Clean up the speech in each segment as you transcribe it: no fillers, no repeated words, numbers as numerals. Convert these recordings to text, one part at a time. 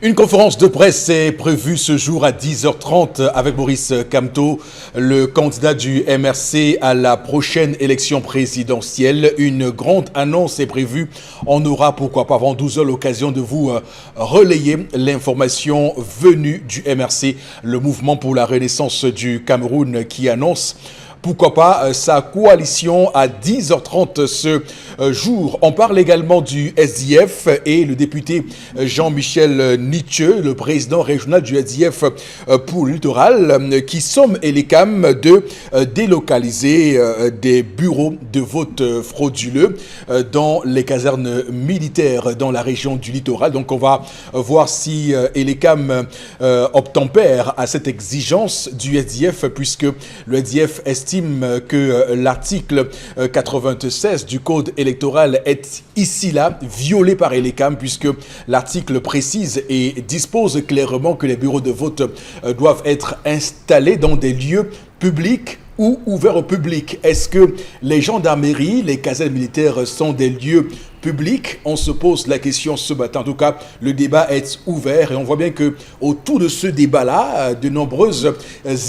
Une conférence de presse est prévue ce jour à 10h30 avec Maurice Kamto, le candidat du MRC à la prochaine élection présidentielle. Une grande annonce est prévue. On aura, pourquoi pas avant 12h, l'occasion de vous relayer l'information venue du MRC, le mouvement pour la renaissance du Cameroun, qui annonce pourquoi pas sa coalition à 10h30 ce jour. On parle également du SDF et le député Jean-Michel Nietzsche, le président régional du SDF pour le littoral, qui somme Elecam de délocaliser des bureaux de vote frauduleux dans les casernes militaires dans la région du littoral. Donc on va voir si Elecam obtempère à cette exigence du SDF, puisque le SDF estime que l'article 96 du code électoral est ici-là violé par Elecam, puisque l'article précise et dispose clairement que les bureaux de vote doivent être installés dans des lieux publics ou ouverts au public. Est-ce que les gendarmeries, les casernes militaires sont des lieux publics? On se pose la question ce matin. En tout cas, le débat est ouvert et on voit bien que autour de ce débat-là, de nombreuses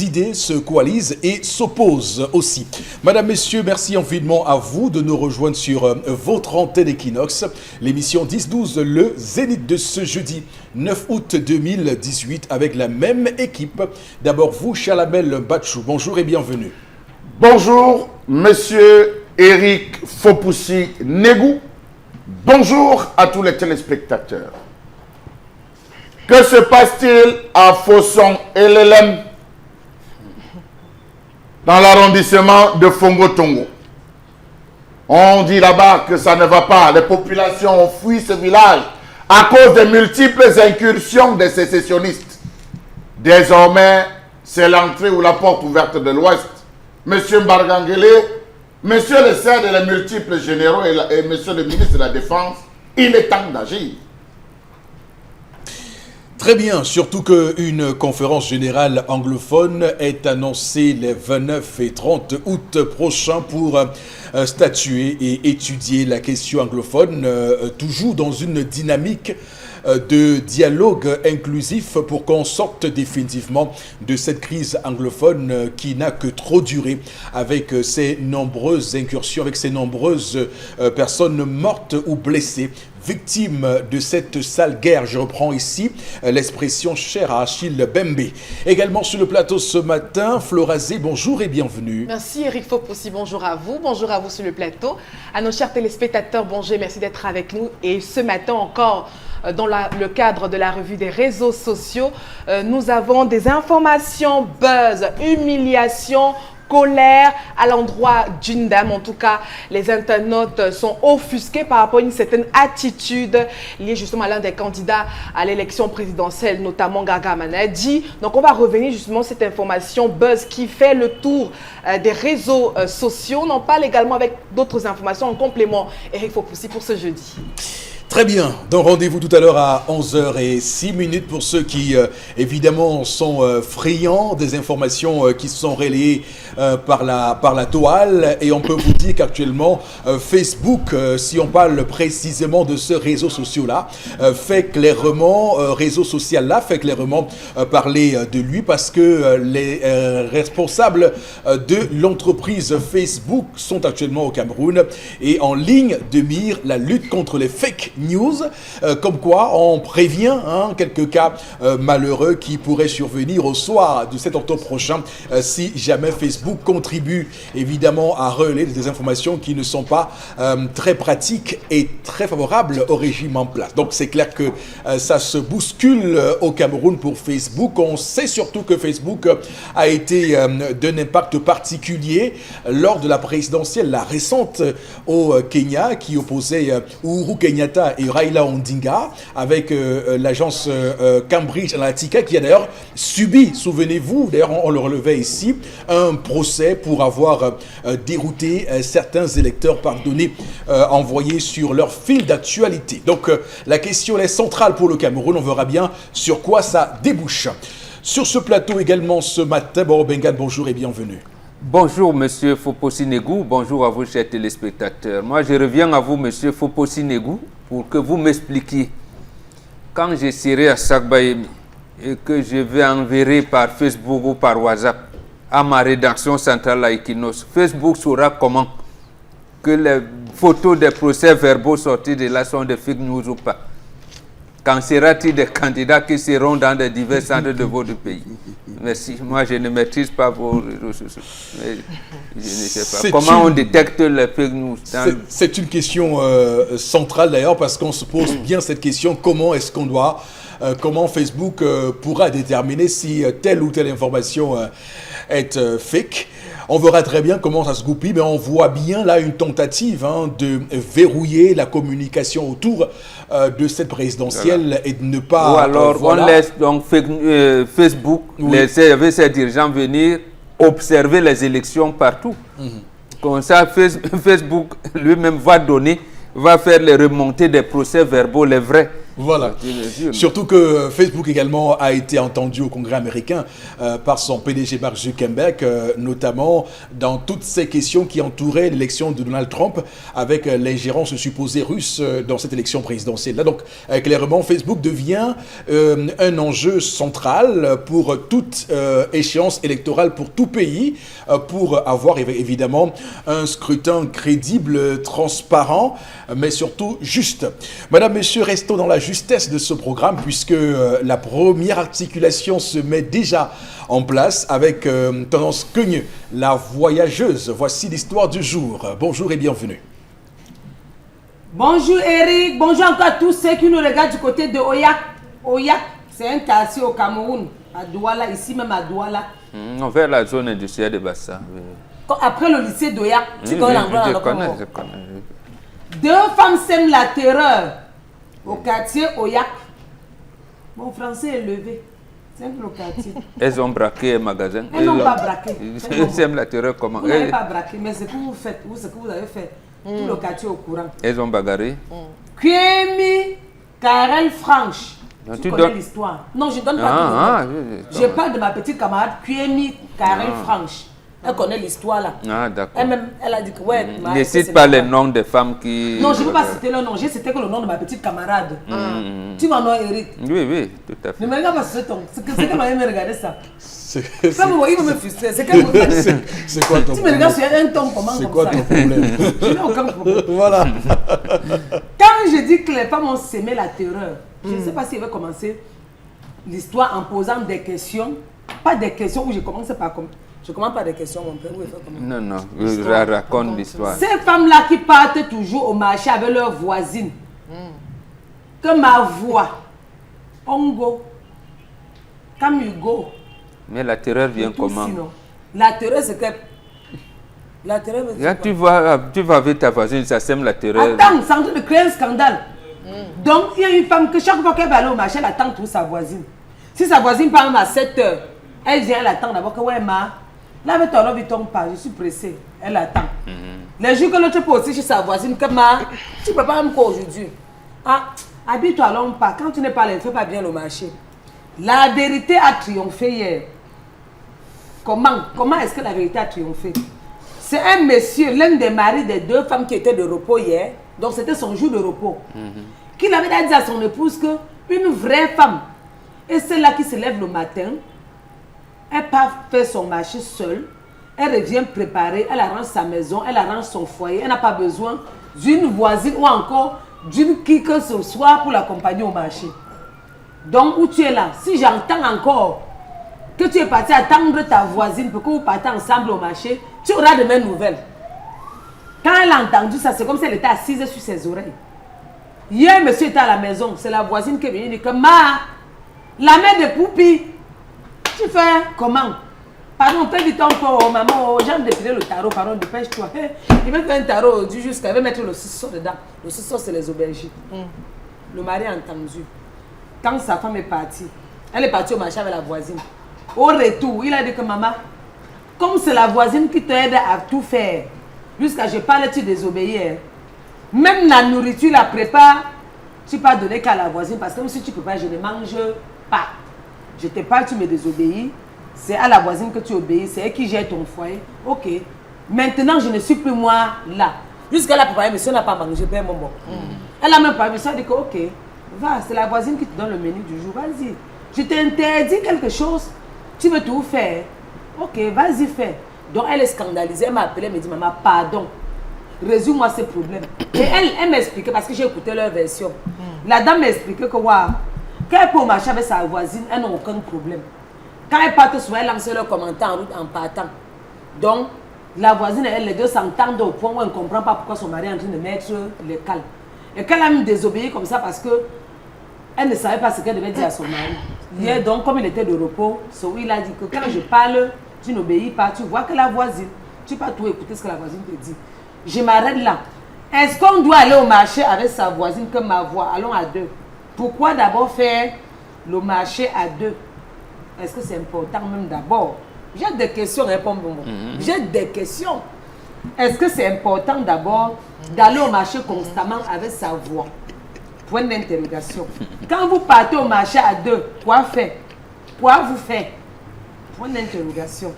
idées se coalisent et s'opposent aussi. Madame, messieurs, merci infiniment à vous de nous rejoindre sur votre antenne Equinox. L'émission 10-12, le Zénith de ce jeudi 9 août 2018 avec la même équipe. D'abord vous, Chalamel Batchou, bonjour et bienvenue. Bonjour, monsieur Eric Fopoussi Negou. Bonjour à tous les téléspectateurs. Que se passe-t-il à Fosson et LLM dans l'arrondissement de Fongo-Tongo? On dit là-bas que ça ne va pas. Les populations ont fui ce village à cause des multiples incursions des sécessionnistes. Désormais, c'est l'entrée ou la porte ouverte de l'Ouest. Monsieur Mbargangele, monsieur le serre et les multiples généraux et monsieur le ministre de la Défense, il est temps d'agir. Très bien, surtout qu'une conférence générale anglophone est annoncée les 29 et 30 août prochains pour statuer et étudier la question anglophone, toujours dans une dynamique de dialogue inclusif pour qu'on sorte définitivement de cette crise anglophone qui n'a que trop duré, avec ces nombreuses incursions, avec ces nombreuses personnes mortes ou blessées, victimes de cette sale guerre. Je reprends ici l'expression chère à Achille Bembe. Également sur le plateau ce matin, Florazé, bonjour et bienvenue. Merci Eric Fopoussi, bonjour à vous sur le plateau. À nos chers téléspectateurs, bonjour, merci d'être avec nous. Et ce matin encore, dans le cadre de la revue des réseaux sociaux, nous avons des informations buzz, humiliation, colère à l'endroit d'une dame. En tout cas, les internautes sont offusqués par rapport à une certaine attitude liée justement à l'un des candidats à l'élection présidentielle, notamment Gaga Manadi. Donc, on va revenir justement sur cette information buzz qui fait le tour des réseaux sociaux. On en parle également avec d'autres informations en complément. Eric Fopoussi pour ce jeudi. Très bien, donc rendez-vous tout à l'heure à 11h06 pour ceux qui évidemment sont friands des informations qui sont relayées par la toile. Et on peut vous dire qu'actuellement Facebook, si on parle précisément de ce réseau social-là, fait clairement parler de lui, parce que les responsables de l'entreprise Facebook sont actuellement au Cameroun et en ligne de mire la lutte contre les fake news, comme quoi on prévient quelques cas malheureux qui pourraient survenir au soir du 7 octobre prochain si jamais Facebook contribue évidemment à relayer des informations qui ne sont pas très pratiques et très favorables au régime en place. Donc c'est clair que ça se bouscule au Cameroun pour Facebook. On sait surtout que Facebook a été d'un impact particulier lors de la présidentielle, la récente au Kenya, qui opposait Uhuru Kenyatta et Raila Odinga, avec l'agence Cambridge Analytica, qui a d'ailleurs subi, souvenez-vous, d'ailleurs on le relevait ici, un procès pour avoir dérouté certains électeurs par données envoyées sur leur fil d'actualité. Donc la question est centrale pour le Cameroun, on verra bien sur quoi ça débouche. Sur ce plateau également ce matin, Boro Bengan, bonjour et bienvenue. Bonjour, monsieur Fopoussi Negou. Bonjour à vous, chers téléspectateurs. Moi, je reviens à vous, monsieur Fopoussi Negou, pour que vous m'expliquiez quand je serai à Sakbaïmi et que je vais enverrer par Facebook ou par WhatsApp à ma rédaction centrale à Equinos, Facebook saura comment que les photos des procès-verbaux sortis de là sont des fake news ou pas. Qu'en sera-t-il des candidats qui seront dans des divers centres de vote du pays? Merci. Moi, je ne maîtrise pas vos réseaux sociaux. Mais je ne sais pas. Comment on détecte les fake news? C'est une question centrale d'ailleurs, parce qu'on se pose bien cette question, comment est-ce qu'on doit, comment Facebook pourra déterminer si telle ou telle information est fake. On verra très bien comment ça se goupille, mais on voit bien là une tentative de verrouiller la communication autour de cette présidentielle et de ne pas... Ou alors on laisse donc Facebook, laisser ses dirigeants venir observer les élections partout. Comme ça, Facebook lui-même va faire les remontées des procès-verbaux, les vrais. Voilà. Surtout que Facebook également a été entendu au Congrès américain par son PDG Mark Zuckerberg, notamment dans toutes ces questions qui entouraient l'élection de Donald Trump avec l'ingérence supposée russe dans cette élection présidentielle. Là, donc, clairement, Facebook devient un enjeu central pour toute échéance électorale pour tout pays, pour avoir évidemment un scrutin crédible, transparent, mais surtout juste. Madame, Messieurs, restons dans la justesse de ce programme, puisque la première articulation se met déjà en place avec Tendance Cogne, la voyageuse. Voici l'histoire du jour. Bonjour et bienvenue. Bonjour Eric, bonjour encore à tous ceux qui nous regardent du côté de Oyak. Oyak, c'est un quartier au Cameroun, à Douala, ici même à Douala. Vers la zone industrielle de Bassa. Après le lycée d'Oyak, tu connais l'endroit dans le Congo. Je connais. Deux femmes sèment la terreur au quartier Oyak. Mon français est levé. C'est un peu le quartier. Elles ont braqué un magasin. Elles n'ont pas braqué. Elles sèment la terreur comment? Vous n'avez pas braqué, mais ce que vous faites, ou ce que vous avez fait, tout le quartier est au courant. Elles ont bagarré. Kwemi Karel Franche. Tu connais l'histoire? Non, je ne donne pas tout le nom. Je parle de ma petite camarade Kwemi Karel Franche. Elle connaît l'histoire là. Ah, d'accord. Elle-même, elle a dit que ouais. Ne cite pas les noms des femmes qui... Non, je ne peux pas citer le nom. J'ai cité que le nom de ma petite camarade. Tu m'en as, Eric? Oui, tout à fait. Ne me regarde pas sur ce ton. C'est qu'elle m'a me regarder ça. Ça, vous voyez, il va me frustrer. C'est quoi ton problème? Tu me regardes sur un ton comment comme ça? C'est quoi ton problème? Je n'ai aucun problème. Voilà. Quand je dis que les femmes ont sémé la terreur, je ne sais pas si elle va commencer l'histoire en posant des questions. Pas des questions où je commence par comme... Je ne commence pas des questions, mon père. Non, je raconte l'histoire. Ces femmes-là qui partent toujours au marché avec leurs voisines, que ma voix, Ongo, Kamugo. Mais la terreur vient comment? Sinon. La terreur, c'est que... La terreur, là, tu vas avec ta voisine, ça sème la terreur. Attends, c'est en train de créer un scandale. Donc, il y a une femme que chaque fois qu'elle va aller au marché, elle attend toujours sa voisine. Si sa voisine part même à 7 h, elle vient, elle attend d'abord que ouais, ma... Là, avec ton robe, il tombe pas, je suis pressée. Elle attend. Les jours que l'autre peut aussi chez sa voisine, comme tu ne peux pas même quoi aujourd'hui. Ah, habille-toi alors pas. Quand tu n'es pas là, ne fais pas bien le marché. La vérité a triomphé hier. Comment est-ce que la vérité a triomphé? C'est un monsieur, l'un des maris des deux femmes qui étaient de repos hier, donc c'était son jour de repos, qui avait dit à son épouse qu'une vraie femme, et celle-là qui se lève le matin, elle part faire son marché seule, elle revient préparer, elle arrange sa maison, elle arrange son foyer, elle n'a pas besoin d'une voisine ou encore d'une qui que ce soit pour l'accompagner au marché. Donc où tu es là, si j'entends encore que tu es parti attendre ta voisine pour que vous partez ensemble au marché, tu auras de mes nouvelles. Quand elle a entendu ça, c'est comme si elle était assise sur ses oreilles. Hier, monsieur était à la maison, c'est la voisine qui est venue dire que la mère de Poupi, tu fais comment? Pardon, fais du temps pour maman, j'aime dépiler le tarot, pardon, dépêche-toi. Il va faire un tarot du jusqu'à, il va mettre le ciseau dedans. Le ciseau, c'est les aubergines. Le mari a entendu. Quand sa femme est partie, elle est partie au marché avec la voisine. Au retour, il a dit que maman, comme c'est la voisine qui t'aide à tout faire, jusqu'à je parle, tu désobéis. Même la nourriture, la prépare, tu ne peux pas donner qu'à la voisine parce que même si tu ne peux pas, je ne mange pas. Je te parle, tu me désobéis. C'est à la voisine que tu obéis, c'est elle qui gère ton foyer. Ok. Maintenant, je ne suis plus moi là. Jusqu'à la préparée, monsieur n'a pas mangé, père mon bon. Elle a même pas vu ça, elle dit que ok. Va, c'est la voisine qui te donne le menu du jour. Vas-y. Je t'interdis quelque chose. Tu veux tout faire. Ok, vas-y, fais. Donc, elle est scandalisée. Elle m'a appelé, elle me dit, maman, pardon. Résume-moi ces problèmes. Et elle m'expliquait, parce que j'ai écouté leur version. La dame m'expliquait que, waouh, quand elle peut marcher avec sa voisine, elle n'a aucun problème. Quand elle part souvent, elle lance leurs commentaires en route en partant. Donc, la voisine et elle, les deux s'entendent au point où elle ne comprend pas pourquoi son mari est en train de mettre le calme. Et qu'elle a même désobéi comme ça parce que elle ne savait pas ce qu'elle devait dire à son mari. Hier, donc, comme il était de repos, il a dit que quand je parle, tu n'obéis pas, tu vois que la voisine, tu ne peux pas tout écouter ce que la voisine te dit. Je m'arrête là. Est-ce qu'on doit aller au marché avec sa voisine comme ma voix? Allons à deux. Pourquoi d'abord faire le marché à deux? Est-ce que c'est important même d'abord? J'ai des questions, réponds-moi. J'ai des questions. Est-ce que c'est important d'abord d'aller au marché constamment avec sa voix? Point d'interrogation. Quand vous partez au marché à deux, quoi faire? Quoi vous faire? Point d'interrogation.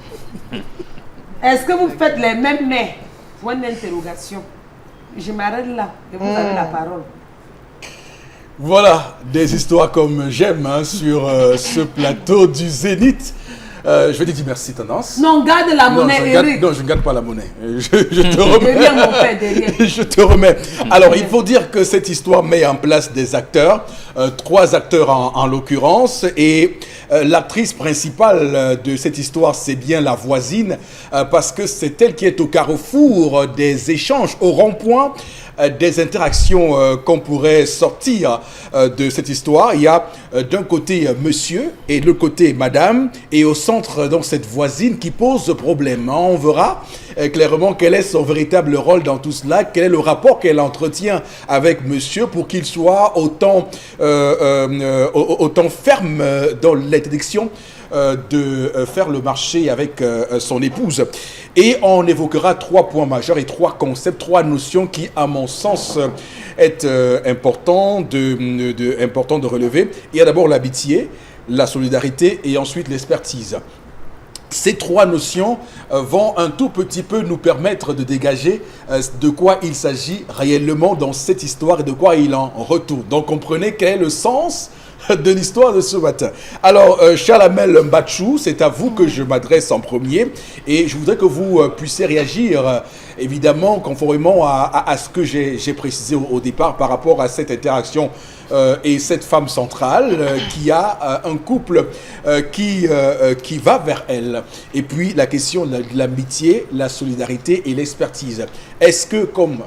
Est-ce que vous faites les mêmes mets? Point d'interrogation. Je m'arrête là et vous avez la parole. Voilà, des histoires comme j'aime sur ce plateau du Zénith. Je vais te dire merci, Tendance. Non, garde la monnaie, Eric. Non, je ne garde pas la monnaie. Je te remets. Derrière mon père, derrière. Je te remets. Alors, il faut dire que cette histoire met en place des acteurs, 3 acteurs en l'occurrence, et l'actrice principale de cette histoire, c'est bien la voisine, parce que c'est elle qui est au carrefour des échanges, au rond-point, des interactions qu'on pourrait sortir de cette histoire. Il y a d'un côté monsieur et de l'autre côté madame, et au centre donc cette voisine qui pose problème. On verra clairement quel est son véritable rôle dans tout cela, quel est le rapport qu'elle entretient avec monsieur pour qu'il soit autant ferme dans l'interdiction de faire le marché avec son épouse. Et on évoquera 3 points majeurs et 3 concepts, 3 notions qui, à mon sens, est important de relever. Il y a d'abord l'amitié, la solidarité et ensuite l'expertise. Ces 3 notions vont un tout petit peu nous permettre de dégager de quoi il s'agit réellement dans cette histoire et de quoi il en retourne. Donc comprenez quel est le sens de l'histoire de ce matin. Alors, Chalamel Mbachou, c'est à vous que je m'adresse en premier et je voudrais que vous puissiez réagir évidemment conformément à ce que j'ai précisé au départ par rapport à cette interaction et cette femme centrale qui a un couple qui va vers elle. Et puis la question de l'amitié, la solidarité et l'expertise. Est-ce que, comme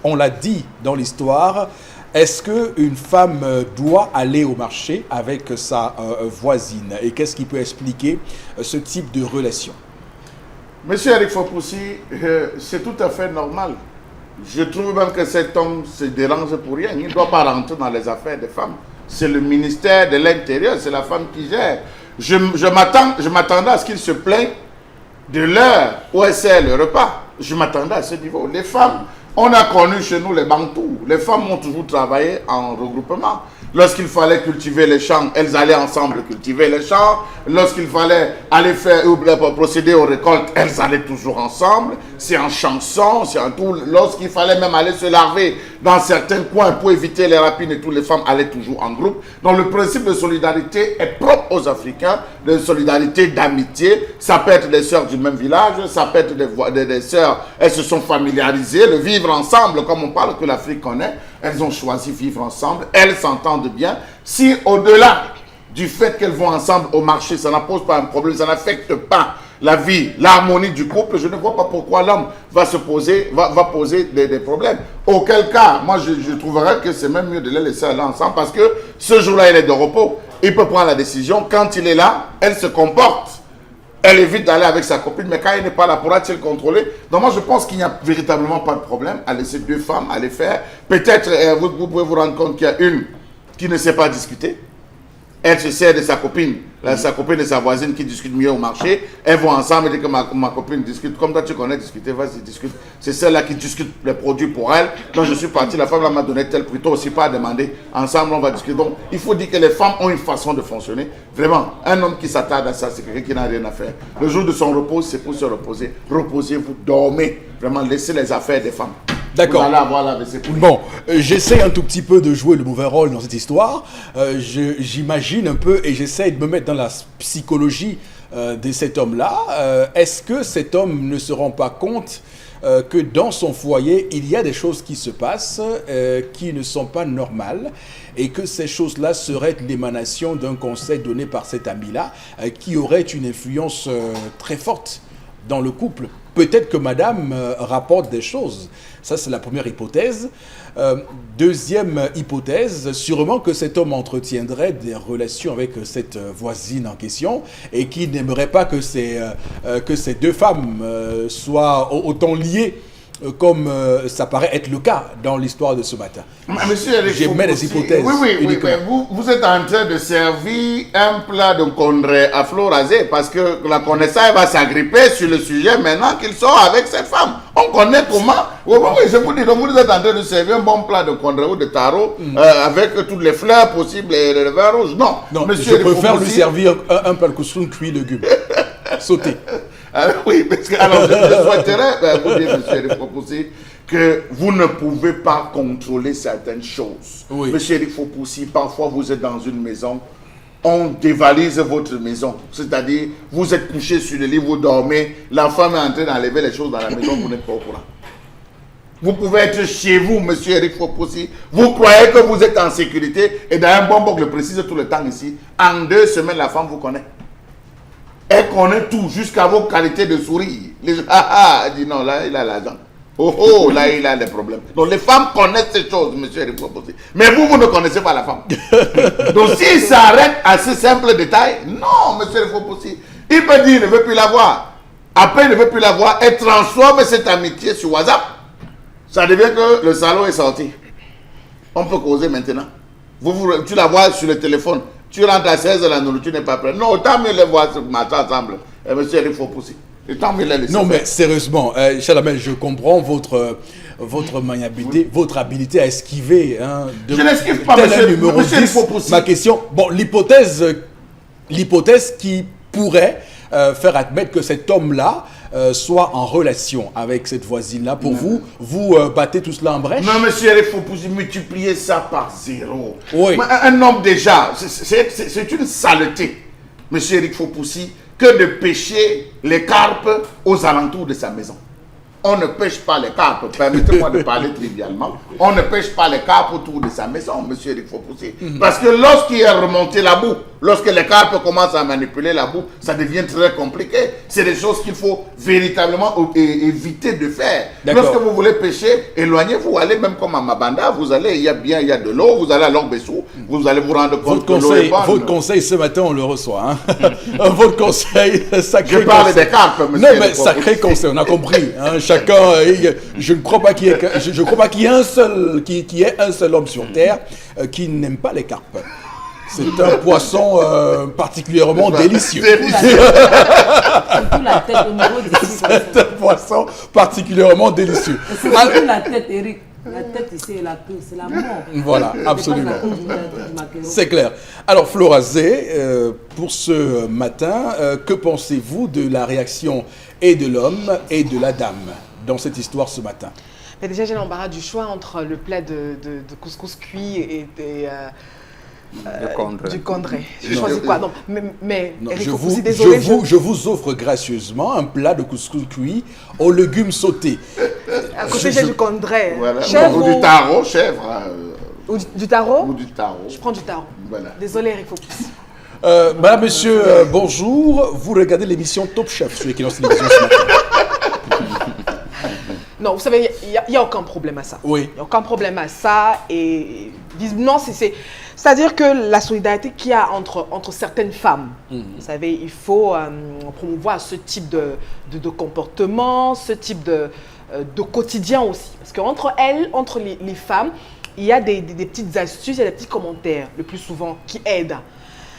on l'a dit dans l'histoire, est-ce qu'une femme doit aller au marché avec sa voisine? Et qu'est-ce qui peut expliquer ce type de relation? Monsieur Eric Fopoussi, c'est tout à fait normal. Je trouve même que cet homme se dérange pour rien. Il ne doit pas rentrer dans les affaires des femmes. C'est le ministère de l'Intérieur, c'est la femme qui gère. Je m'attendais à ce qu'il se plaigne de l'heure où elle sert le repas. Je m'attendais à ce niveau. Les femmes, on a connu chez nous les Bantous. Les femmes ont toujours travaillé en regroupement. Lorsqu'il fallait cultiver les champs, elles allaient ensemble cultiver les champs. Lorsqu'il fallait aller procéder aux récoltes, elles allaient toujours ensemble. C'est en chanson, c'est en tout. Lorsqu'il fallait même aller se laver dans certains coins pour éviter les rapines et tout, les femmes allaient toujours en groupe. Donc le principe de solidarité est propre aux Africains, de solidarité, d'amitié. Ça peut être des sœurs du même village, ça peut être des sœurs, elles se sont familiarisées, le vivre ensemble, comme on parle que l'Afrique connaît. Elles ont choisi vivre ensemble, elles s'entendent bien. Si au-delà du fait qu'elles vont ensemble au marché, ça ne pose pas un problème, ça n'affecte pas la vie, l'harmonie du couple, je ne vois pas pourquoi l'homme va poser des problèmes. Auquel cas, moi je trouverais que c'est même mieux de les laisser aller ensemble parce que ce jour-là, il est de repos. Il peut prendre la décision. Quand il est là, elle se comporte. Elle évite d'aller avec sa copine, mais quand il n'est pas là, pourra-t-il contrôler? Donc moi, je pense qu'il n'y a véritablement pas de problème à laisser 2 femmes aller faire. Peut-être, vous pouvez vous rendre compte qu'il y a une qui ne sait pas discuter. Elle se sert de sa copine, sa copine et sa voisine qui discutent mieux au marché. Elles vont ensemble et disent que ma copine discute. Comme toi, tu connais discuter, vas-y, discute. C'est celle-là qui discute les produits pour elle. Donc je suis parti, la femme m'a donné tel prix, toi aussi pas à demander. Ensemble, on va discuter. Donc il faut dire que les femmes ont une façon de fonctionner. Vraiment, un homme qui s'attarde à ça, c'est quelqu'un qui n'a rien à faire. Le jour de son repos, c'est pour se reposer. Reposez-vous, dormez. Vraiment, laissez les affaires des femmes. D'accord. Vous allez avoir la WC pour lui. Bon, j'essaie un tout petit peu de jouer le mauvais rôle dans cette histoire. J'imagine un peu et j'essaie de me mettre dans la psychologie de cet homme-là. Est-ce que cet homme ne se rend pas compte que dans son foyer, il y a des choses qui se passent qui ne sont pas normales et que ces choses-là seraient l'émanation d'un conseil donné par cet ami-là qui aurait une influence très forte dans le couple? Peut-être que madame rapporte des choses. Ça, c'est la première hypothèse. Deuxième hypothèse, sûrement que cet homme entretiendrait des relations avec cette voisine en question et qui n'aimerait pas que ces deux femmes soient autant liées comme ça paraît être le cas dans l'histoire de ce matin. Monsieur Eric J'émets des hypothèses. Oui, uniquement. mais vous êtes en train de servir un plat de condré à fleur rasée parce que la connaissance va s'agripper sur le sujet maintenant qu'il sort avec cette femme. On connaît comment. Oui, je vous dis, donc vous êtes en train de servir un bon plat de condré ou de taro avec toutes les fleurs possibles et le vin rouge. Non, monsieur, je préfère lui servir un plat de couscous cuit légumes. Sauté. Oui, parce que alors je souhaiterais vous dire, monsieur Eric Fopoussi, que vous ne pouvez pas contrôler certaines choses. Oui. Monsieur Eric Fopoussi, parfois vous êtes dans une maison, on dévalise votre maison. C'est-à-dire, vous êtes couché sur le lit, vous dormez, la femme est en train d'enlever les choses dans la maison, vous n'êtes pas au courant. Vous pouvez être chez vous, monsieur Eric Fopoussi. Vous croyez que vous êtes en sécurité. Et d'ailleurs, Bombok le précise tout le temps ici. En 2 semaines, la femme vous connaît. Elle connaît tout, jusqu'à vos qualités de sourire. Les gens, elle dit non, là, il a l'argent. Oh, là, il a des problèmes. Donc, les femmes connaissent ces choses, monsieur Eric Fopoussi. Mais vous ne connaissez pas la femme. Donc, s'il s'arrête à ce simple détail, non, monsieur Eric Fopoussi. Il peut dire, il ne veut plus la voir. Après, il ne veut plus la voir. Elle transforme cette amitié sur WhatsApp. Ça devient que le salaud est sorti. On peut causer maintenant. Tu la vois sur le téléphone. Tu rentres à 16h, la nourriture n'est pas prête. Non, autant mieux les voir matin ensemble. Monsieur Eric Fopoussi. Et tant mieux les laisser. Non, mais sérieusement, Chalamel, je comprends votre maniabilité, votre habilité à esquiver. Je n'esquive pas, monsieur Eric Fopoussi. Ma question, bon, l'hypothèse qui pourrait faire admettre que cet homme-là soit en relation avec cette voisine-là, pour vous battez tout cela en brèche? Non, monsieur Eric Fopoussi, multipliez ça par 0. Oui. Un homme déjà, c'est une saleté, monsieur Eric Fopoussi, que de pêcher les carpes aux alentours de sa maison. On ne pêche pas les carpes, permettez-moi de parler trivialement, on ne pêche pas les carpes autour de sa maison, monsieur Eric Fopoussi. Parce que lorsqu'il est remonté la boue, lorsque les carpes commencent à manipuler la boue, ça devient très compliqué. C'est des choses qu'il faut véritablement éviter de faire. Lorsque vous voulez pêcher, éloignez-vous, allez même comme à Mabanda, vous allez, il y a de l'eau, vous allez à Longbessou, vous allez vous rendre compte que l'eau est bonne. Votre conseil ce matin, on le reçoit. Votre conseil, sacré conseil. Je parle des carpes, monsieur. Non, mais sacré conseil, on a compris. Chacun, je ne crois pas qu'il y ait, je crois pas qu'il y ait un seul, qu'il y ait un seul homme sur terre qui n'aime pas les carpes. C'est un poisson particulièrement délicieux. Surtout la tête au niveau du C'est un poisson particulièrement délicieux. C'est surtout la tête, Eric. La tête ici et la queue, c'est la mort. Voilà, absolument. C'est C'est clair. Alors, Florazé, pour ce matin, que pensez-vous de la réaction et de l'homme et de la dame dans cette histoire ce matin? Mais déjà, j'ai l'embarras du choix entre le plat de couscous cuit et du condré. Je choisis quoi? Non, mais Non, Eric Fopoussi, désolé. je vous offre gracieusement un plat de couscous cuit aux légumes sautés. À côté, j'ai du condré. Voilà. Chèvre Ou du taro, chèvre. Ou du taro? Ou du taro. Je prends du taro. Voilà. Désolé, Eric Fopoussi. Madame, monsieur, bonjour. Vous regardez l'émission Top Chef sur Equinox Télévision ce matin. Non, vous savez, il n'y a aucun problème à ça. Oui. Il n'y a aucun problème à ça. Et visiblement, c'est-à-dire que la solidarité qu'il y a entre certaines femmes, vous savez, il faut promouvoir ce type de comportement, ce type de quotidien aussi. Parce qu'entre elles, entre les femmes, il y a des petites astuces, il y a des petits commentaires, le plus souvent, qui aident.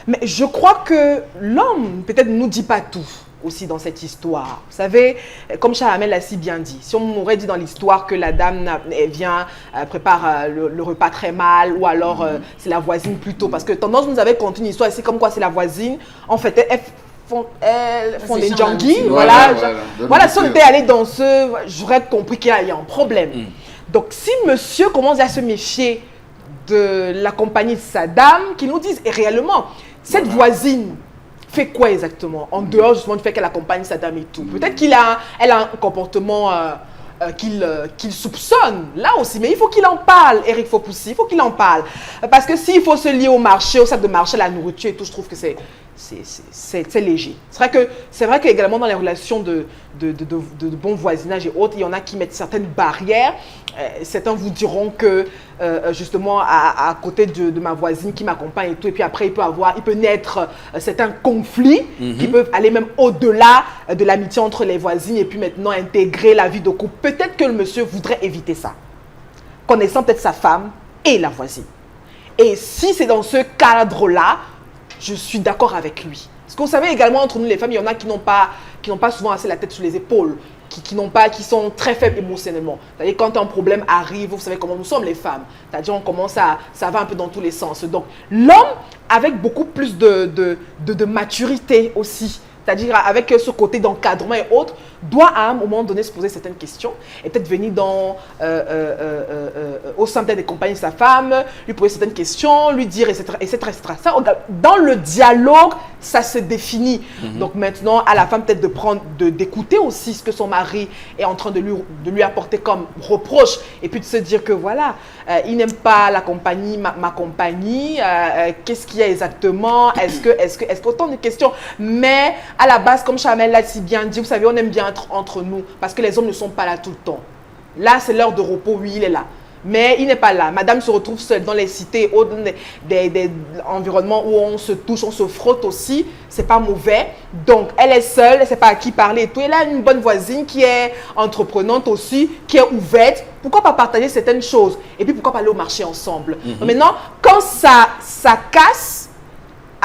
Mais je crois que l'homme, peut-être, ne nous dit pas tout aussi dans cette histoire. Vous savez, comme Chalamel l'a si bien dit, si on m'aurait dit dans l'histoire que la dame elle vient, prépare le repas très mal, ou alors c'est la voisine plutôt, parce que tendance nous avait conté une histoire ici comme quoi c'est la voisine, en fait, elles font des junkies, voilà, si on était allé dans j'aurais compris qu'il y a un problème. Donc, si monsieur commence à se méfier de la compagnie de sa dame, qu'il nous dise, et réellement, cette voisine fait quoi exactement? En dehors justement du fait qu'elle accompagne sa dame et tout. Peut-être qu'elle a un comportement qu'il soupçonne, là aussi. Mais il faut qu'il en parle, Eric Fopoussi, il faut qu'il en parle. Parce que s'il faut se lier au marché, au sac de marché, la nourriture et tout, je trouve que c'est léger. C'est vrai qu'également dans les relations de bon voisinage et autres, il y en a qui mettent certaines barrières. Certains vous diront que justement à côté de ma voisine qui m'accompagne et tout, et puis après il peut naître certains conflits qui peuvent aller même au-delà de l'amitié entre les voisines et puis maintenant intégrer la vie de couple. Peut-être que le monsieur voudrait éviter ça, connaissant peut-être sa femme et la voisine. Et si c'est dans ce cadre-là, je suis d'accord avec lui. Parce que vous savez également, entre nous les femmes, il y en a qui n'ont pas souvent assez la tête sur les épaules, qui sont très faibles émotionnellement. C'est-à-dire quand un problème arrive, vous savez comment nous sommes les femmes. C'est-à-dire ça va un peu dans tous les sens. Donc l'homme, avec beaucoup plus de maturité aussi, c'est-à-dire avec ce côté d'encadrement et autres, doit à un moment donné se poser certaines questions et peut-être venir au sein des compagnies de sa femme, lui poser certaines questions, lui dire, etc. Ça, dans le dialogue, ça se définit. Donc maintenant, à la femme peut-être d'écouter aussi ce que son mari est en train de lui apporter comme reproche et puis de se dire que voilà, il n'aime pas la compagnie, ma compagnie, qu'est-ce qu'il y a exactement, est-ce que autant de questions. Mais à la base, comme Chamel l'a si bien dit, vous savez, on aime bien être entre nous parce que les hommes ne sont pas là tout le temps. Là, c'est l'heure de repos, oui, il est là. Mais il n'est pas là. Madame se retrouve seule dans les cités, des environnements où on se touche, on se frotte aussi. C'est pas mauvais. Donc, elle est seule, elle ne sait pas à qui parler et tout. Elle a une bonne voisine qui est entreprenante aussi, qui est ouverte. Pourquoi pas partager certaines choses? Et puis, pourquoi pas aller au marché ensemble? Donc, maintenant, quand ça casse,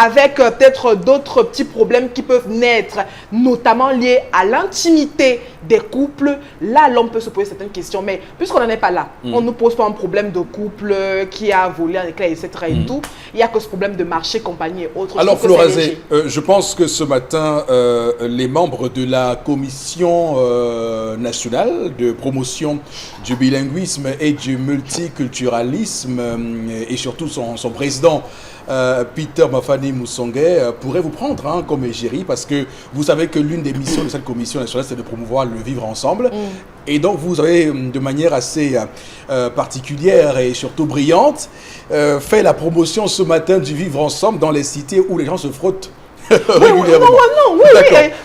avec peut-être d'autres petits problèmes qui peuvent naître, notamment liés à l'intimité des couples, là, l'homme peut se poser certaines questions. Mais puisqu'on n'en est pas là, on ne nous pose pas un problème de couple qui a volé en éclats, etc. et tout. Il n'y a que ce problème de marché, compagnie et autres. Alors, Florazé, je pense que ce matin, les membres de la Commission nationale de promotion du bilinguisme et du multiculturalisme, et surtout son président, Peter Mafani Moussongué, pourrait vous prendre comme égérie, parce que vous savez que l'une des missions de cette commission nationale, c'est de promouvoir le vivre ensemble. Et donc vous avez de manière assez particulière et surtout brillante fait la promotion ce matin du vivre ensemble dans les cités où les gens se frottent régulièrement.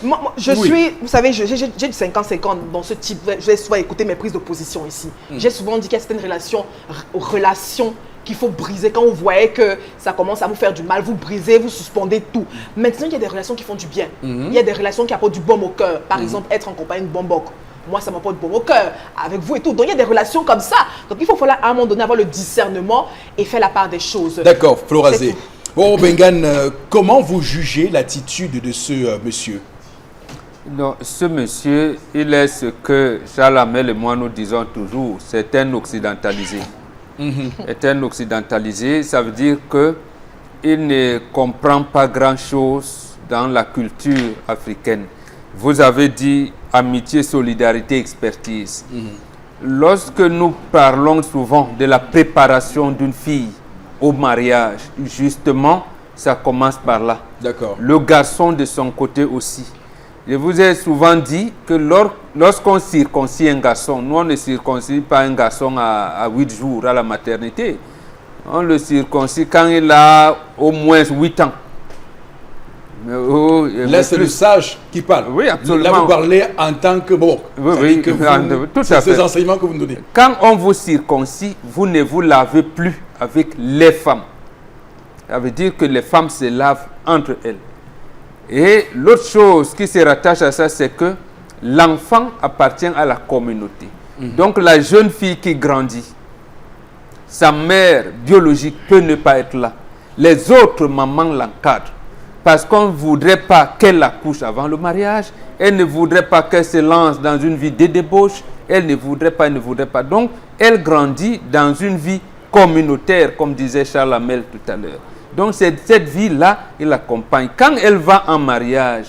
Vous savez, j'ai du 50-50 dans ce type. Je vais souvent écouter mes prises de position ici. J'ai souvent dit qu'il y a certaines relations qu'il faut briser. Quand vous voyez que ça commence à vous faire du mal, vous brisez, vous suspendez tout. Maintenant, il y a des relations qui font du bien. Il y a des relations qui apportent du baume au cœur. Par exemple, être en compagnie de Bombok. Moi, ça m'apporte baume au cœur, avec vous et tout. Donc, il y a des relations comme ça. Donc, il faut falloir à un moment donné avoir le discernement et faire la part des choses. D'accord, Florazé. Bon, Bengan, comment vous jugez l'attitude de ce monsieur? Non, ce monsieur, il est ce que Charles Hamel et moi nous disons toujours, c'est un occidentalisé. Est un occidentalisé, ça veut dire qu'il ne comprend pas grand-chose dans la culture africaine. Vous avez dit amitié, solidarité, expertise. Lorsque nous parlons souvent de la préparation d'une fille au mariage, justement, ça commence par là. D'accord. Le garçon de son côté aussi. Je vous ai souvent dit que lorsqu'on circoncie un garçon, nous on ne circoncie pas un garçon à 8 jours à la maternité. On le circoncie quand il a au moins 8 ans. Là, c'est le sage qui parle. Oui, absolument. Là, vous parlez en tant que bon. Oui, que tout à fait. C'est ces enseignements que vous nous donnez. Quand on vous circoncie, vous ne vous lavez plus avec les femmes. Ça veut dire que les femmes se lavent entre elles. Et l'autre chose qui se rattache à ça, c'est que l'enfant appartient à la communauté. Donc la jeune fille qui grandit, sa mère biologique peut ne pas être là. Les autres mamans l'encadrent. Parce qu'on ne voudrait pas qu'elle accouche avant le mariage. Elle ne voudrait pas qu'elle se lance dans une vie de débauche. Elle ne voudrait pas. Donc elle grandit dans une vie communautaire, comme disait Charles Hamel tout à l'heure. Donc cette vie-là, il l'accompagne. Quand elle va en mariage,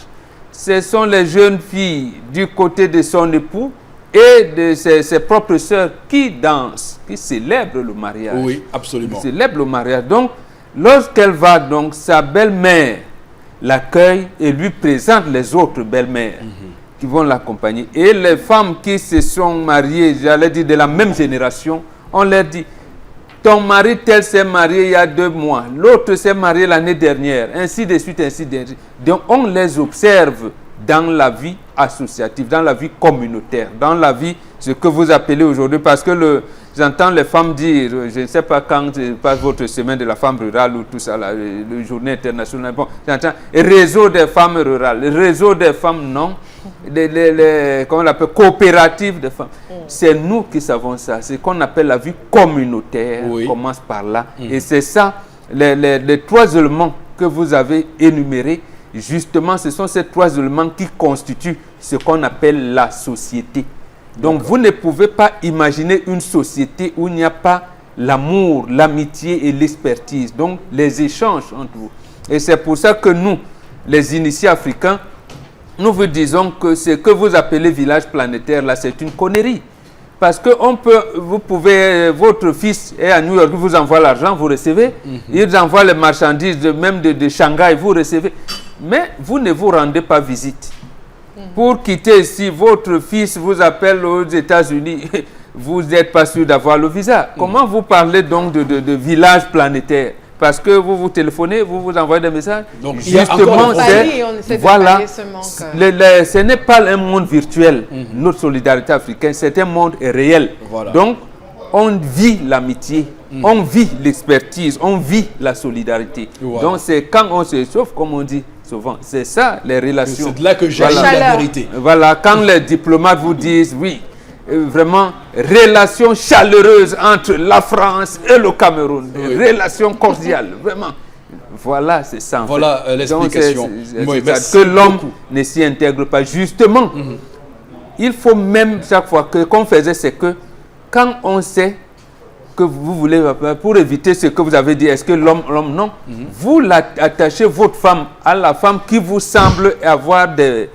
ce sont les jeunes filles du côté de son époux et de ses propres sœurs qui dansent, qui célèbrent le mariage. Oui, absolument. Qui célèbrent le mariage. Donc, lorsqu'elle va, donc, sa belle-mère l'accueille et lui présente les autres belles-mères qui vont l'accompagner. Et les femmes qui se sont mariées, j'allais dire de la même génération, on leur dit, ton mari tel s'est marié il y a 2 mois, l'autre s'est marié l'année dernière, ainsi de suite, ainsi de suite. Donc on les observe dans la vie associative, dans la vie communautaire, dans la vie, ce que vous appelez aujourd'hui, parce que j'entends les femmes dire, je ne sais pas quand passe votre semaine de la femme rurale ou tout ça, le journée internationale, bon, j'entends réseau des femmes rurales, réseau des femmes non, comment on l'appelle, coopérative des femmes. C'est nous qui savons ça, c'est ce qu'on appelle la vie communautaire, commence par là. Et c'est ça, les 3 éléments que vous avez énumérés, justement, ce sont ces 3 éléments qui constituent ce qu'on appelle la société. Donc, vous ne pouvez pas imaginer une société où il n'y a pas l'amour, l'amitié et l'expertise. Donc, les échanges entre vous. Et c'est pour ça que nous, les initiés africains, nous vous disons que ce que vous appelez village planétaire, là, c'est une connerie. Parce que vous pouvez, votre fils est à New York, vous envoie l'argent, vous recevez. Il envoie les marchandises, même de Shanghai, vous recevez. Mais vous ne vous rendez pas visite. Pour quitter ici, votre fils vous appelle aux États-Unis, vous n'êtes pas sûr d'avoir le visa. Comment vous parlez donc de village planétaire? Parce que vous vous téléphonez, vous vous envoyez des messages. Donc, justement, voilà, ce n'est pas un monde virtuel, notre solidarité africaine, c'est un monde réel. Voilà. Donc, on vit l'amitié, on vit l'expertise, on vit la solidarité. Voilà. Donc, c'est quand on se sauve, comme on dit souvent, c'est ça les relations. C'est de là que jaillit la vérité. Voilà, quand les diplomates vous disent, oui, vraiment, relation chaleureuse entre la France et le Cameroun, relation cordiale, vraiment. Voilà, c'est ça. Voilà l'explication. Que l'homme ne s'y intègre pas. Justement, il faut même chaque fois qu'on faisait, c'est que quand on sait que vous voulez, pour éviter ce que vous avez dit, est-ce que l'homme non, vous attachez votre femme à la femme qui vous semble avoir des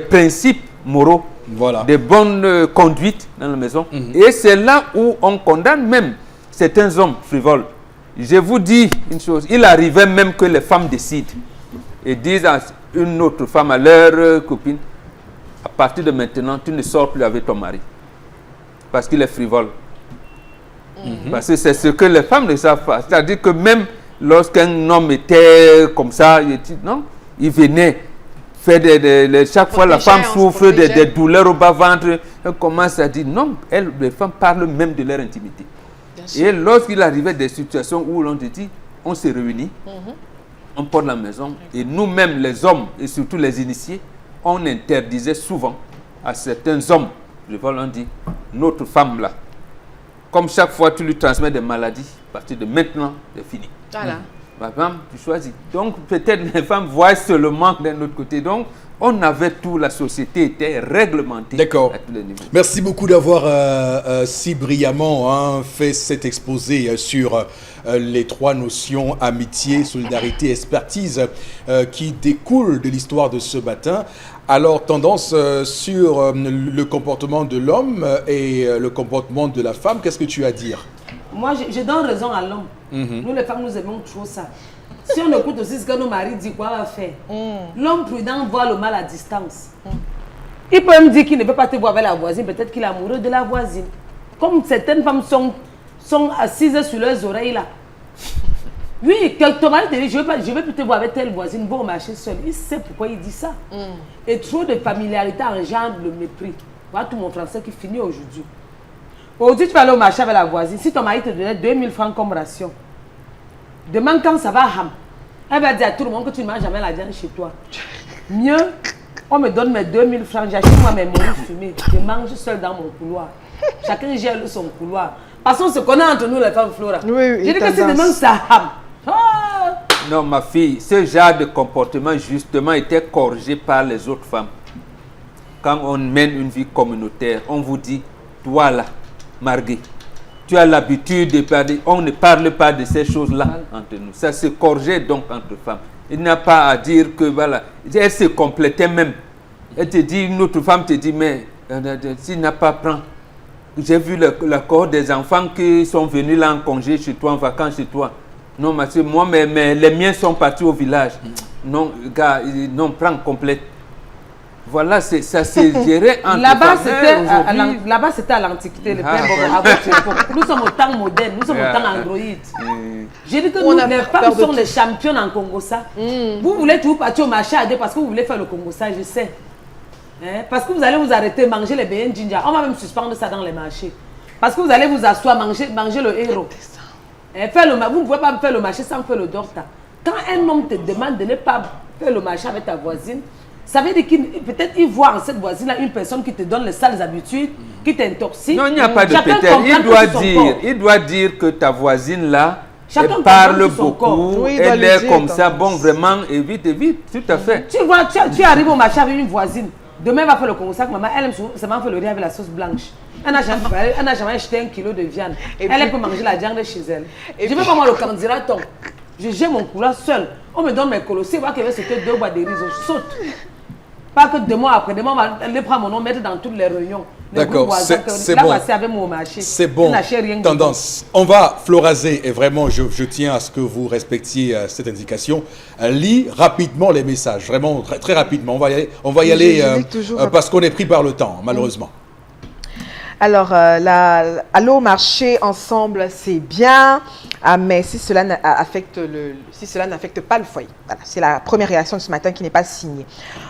principes moraux, des bonnes conduites dans la maison. Et c'est là où on condamne même certains hommes frivoles. Je vous dis une chose, il arrivait même que les femmes décident et disent à une autre femme, à leur copine, à partir de maintenant, tu ne sors plus avec ton mari. Parce qu'il est frivole. Parce que c'est ce que les femmes ne savent pas. C'est-à-dire que même lorsqu'un homme était comme ça, il venait faire chaque fois la femme souffre des douleurs au bas-ventre, elle commence à dire non, les femmes parlent même de leur intimité. Et lorsqu'il arrivait des situations où l'on te dit, on se réunit, on porte la maison, et nous-mêmes les hommes, et surtout les initiés, on interdisait souvent à certains hommes, on dit, notre femme là, comme chaque fois tu lui transmets des maladies, à partir de maintenant, c'est fini. Voilà. Ma femme, tu choisis. Donc peut-être les femmes voient seulement d'un autre côté. Donc on avait tout, la société était réglementée. D'accord. Merci beaucoup d'avoir si brillamment fait cet exposé sur les 3 notions amitié, solidarité, expertise qui découlent de l'histoire de ce matin. Alors, tendance sur le comportement de l'homme et le comportement de la femme, qu'est-ce que tu as à dire? Moi, je donne raison à l'homme. Nous, les femmes, nous aimons trop ça. Si on écoute aussi ce que nos maris disent, quoi va faire? L'homme prudent voit le mal à distance. Il peut me dire qu'il ne peut pas te voir avec la voisine, peut-être qu'il est amoureux de la voisine. Comme certaines femmes sont assises sur leurs oreilles là. Oui, ton mari te dit, je vais plus te voir avec telle voisine, bon marcher seul. Il sait pourquoi il dit ça. Et trop de familiarité engendre le mépris. Voilà tout mon français qui finit aujourd'hui. Aujourd'hui, tu vas aller au marché avec la voisine. Si ton mari te donnait 2000 francs comme ration, demain quand ça va ham, elle va dire à tout le monde que tu ne manges jamais la viande chez toi. Mieux, on me donne mes 2000 francs, j'achète moi mes morilles fumées. Je mange seul dans mon couloir. Chacun gère son couloir. Parce qu'on se connaît entre nous les femmes, Flora. Oui, je dis que c'est demain ça ham. Non, ma fille, ce genre de comportement, justement, était corrigé par les autres femmes. Quand on mène une vie communautaire, on vous dit, toi là, Marguerite, tu as l'habitude de parler, on ne parle pas de ces choses-là entre nous. Ça se corrigeait donc entre femmes. Il n'y a pas à dire que, voilà, elle se complétait même. Elle te dit, une autre femme te dit, mais S'il n'a pas pris, j'ai vu le corps des enfants qui sont venus là en congé chez toi, en vacances chez toi. Non, monsieur, moi, mais les miens sont partis au village. Non, gars, non, prends complète. Voilà, ça s'est géré en Là-bas, c'était à l'Antiquité, le père Bobo, à votre époque. Nous sommes au temps moderne, nous sommes au temps Android. J'ai dit que nous, les femmes sont les championnes en Congo-ça. Vous voulez toujours partir au marché à deux parce que vous voulez faire le Congo-ça, je sais. Hein? Parce que vous allez vous arrêter, manger les beignets ginger. On va même suspendre ça dans les marchés. Parce que vous allez vous asseoir, manger le héros. Hein? Vous ne pouvez pas faire le marché sans faire le dorta. Quand un homme te demande de ne pas faire le marché avec ta voisine, ça veut dire qu'il peut-être il voit en cette voisine-là une personne qui te donne les sales habitudes, qui t'intoxique. Non, il n'y a pas de peut-être. Il doit dire que ta voisine-là, elle parle beaucoup, oui, elle est comme ça. Bon, vraiment, évite, tout à fait. Tu vois, tu arrives au marché avec une voisine. Demain, elle va faire le consac. Maman, elle aime seulement faire le riz avec la sauce blanche. Elle n'a jamais acheté 1 kilo de viande. Elle peut manger la viande chez elle. Je ne veux pas moi le candidaton. J'ai mon couleur seul. On me donne mes colossés, voir qu'il va sauter 2 boîtes de riz. Je saute. Pas que 2 mois après, elle les prend mon nom, mettre dans toutes les réunions. D'accord, c'est bon. C'est bon. Tendance. On va, Florazé, et vraiment, je tiens à ce que vous respectiez cette indication. Lis rapidement les messages, vraiment très, très rapidement. On va y aller parce qu'on est pris par le temps, malheureusement. Alors, aller au marché ensemble, c'est bien, mais si cela n'affecte pas le foyer. Voilà, c'est la première réaction de ce matin qui n'est pas signée.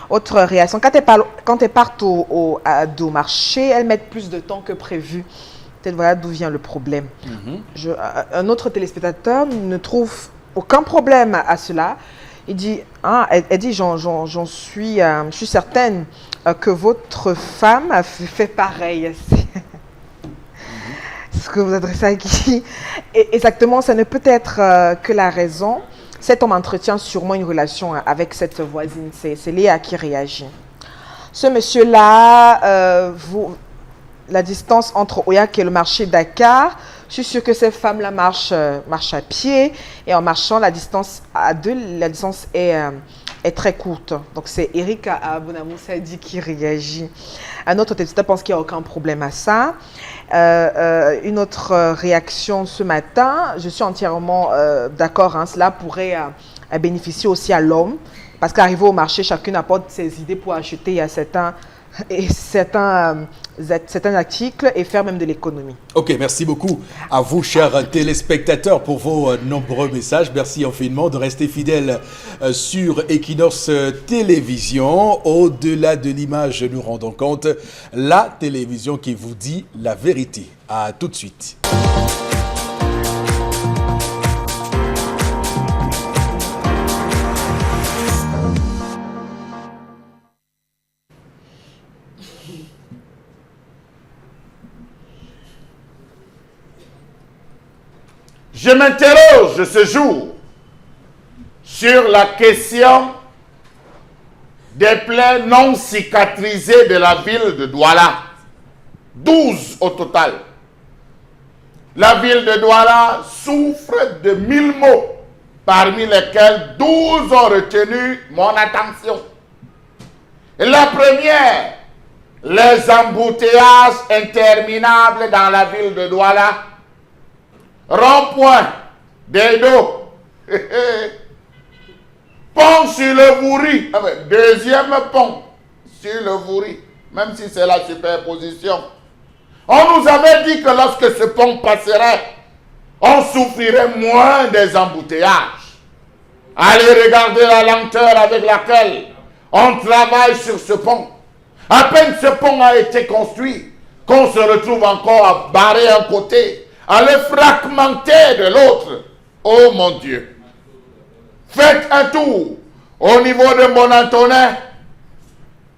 Autre réaction, quand elles partent au marché, elles mettent plus de temps que prévu. Peut-être voilà d'où vient le problème. Un autre téléspectateur ne trouve aucun problème à cela. Il dit, elle dit, je suis certaine que votre femme fait pareil. Ce que vous adressez à qui? Exactement, ça ne peut être que la raison. Cet homme entretient sûrement une relation avec cette voisine. C'est Léa qui réagit. Ce monsieur-là, la distance entre Oyak et le marché Dakar, je suis sûre que ces femmes-là marchent à pied. Et en marchant, la distance est très courte. Donc c'est Eric Abonamoussadi qui réagit. Un autre téléspectateur pense qu'il n'y a aucun problème à ça. Une autre réaction ce matin, je suis entièrement d'accord, cela pourrait bénéficier aussi à l'homme, parce qu'arrivé au marché, chacune apporte ses idées pour acheter certains articles et faire même de l'économie. Ok, merci beaucoup à vous, chers téléspectateurs, pour vos nombreux messages. Merci infiniment de rester fidèles sur Equinox Télévision. Au-delà de l'image, nous rendons compte, la télévision qui vous dit la vérité. À tout de suite. Je m'interroge ce jour sur la question des plaies non cicatrisées de la ville de Douala. 12 au total. La ville de Douala souffre de 1000 maux, parmi lesquels 12 ont retenu mon attention. La première, les embouteillages interminables dans la ville de Douala. Rond-point, Dedo, pont sur le Vouri, deuxième pont sur le Vouri, même si c'est la superposition. On nous avait dit que lorsque ce pont passerait, on souffrirait moins des embouteillages. Allez regarder la lenteur avec laquelle on travaille sur ce pont. À peine ce pont a été construit, qu'on se retrouve encore à barrer un côté, à le fragmenter de l'autre. Oh mon Dieu. Faites un tour au niveau de Bonantonin,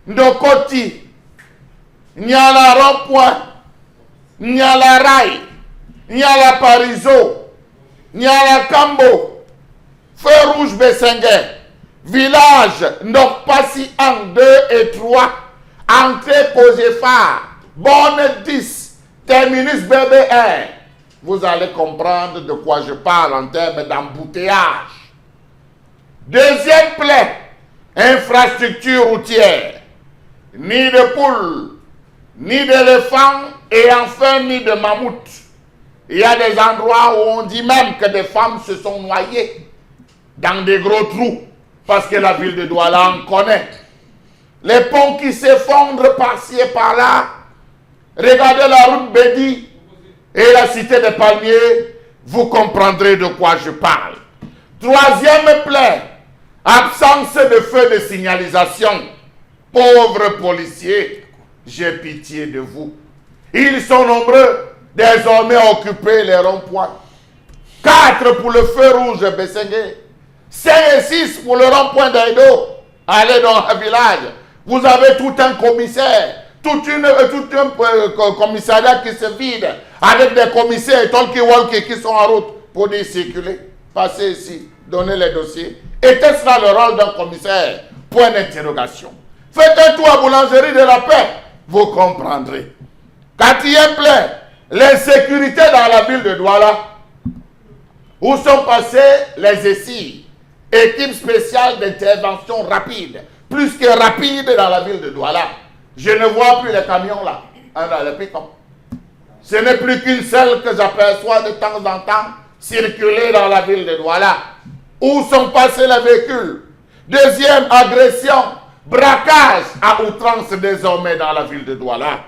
Ndokoti, Nyala Rond-Point, Nyala Rail, Nyala Parizo, Nyala Kambo, Feu Rouge Bessengue, village Ndokpasi 1, 2 et 3, entrée Cogefa, Bonne 10, terminus BBR. Vous allez comprendre de quoi je parle en termes d'embouteillage. Deuxième plaie, infrastructure routière. Nid de poule, ni d'éléphants et enfin ni de mammouths. Il y a des endroits où on dit même que des femmes se sont noyées dans des gros trous parce que la ville de Douala en connaît. Les ponts qui s'effondrent par-ci et par-là. Regardez la route Bédi et la cité des Palmiers, vous comprendrez de quoi je parle. Troisième plaie, absence de feu de signalisation. Pauvres policiers, j'ai pitié de vous. Ils sont nombreux, désormais à occuper les ronds-points. 4 pour le feu rouge Bessengue, 5 et 6 pour le rond-point d'Aïdo. Allez dans un village, vous avez tout un commissaire, tout un commissariat qui se vide, avec des commissaires talkie-walkie qui sont en route pour dire circuler, passez ici, donnez les dossiers. Était-ce là le rôle d'un commissaire? Point d'interrogation. Faites un tour à Boulangerie de la Paix, vous comprendrez. Quatrième plaie, l'insécurité dans la ville de Douala. Où sont passés les ESI, équipe spéciale d'intervention rapide, plus que rapide dans la ville de Douala. Je ne vois plus les camions là, dans les pick-up. Ce n'est plus qu'une seule que j'aperçois de temps en temps circuler dans la ville de Douala. Où sont passés les véhicules? Deuxième agression, braquage à outrance désormais dans la ville de Douala.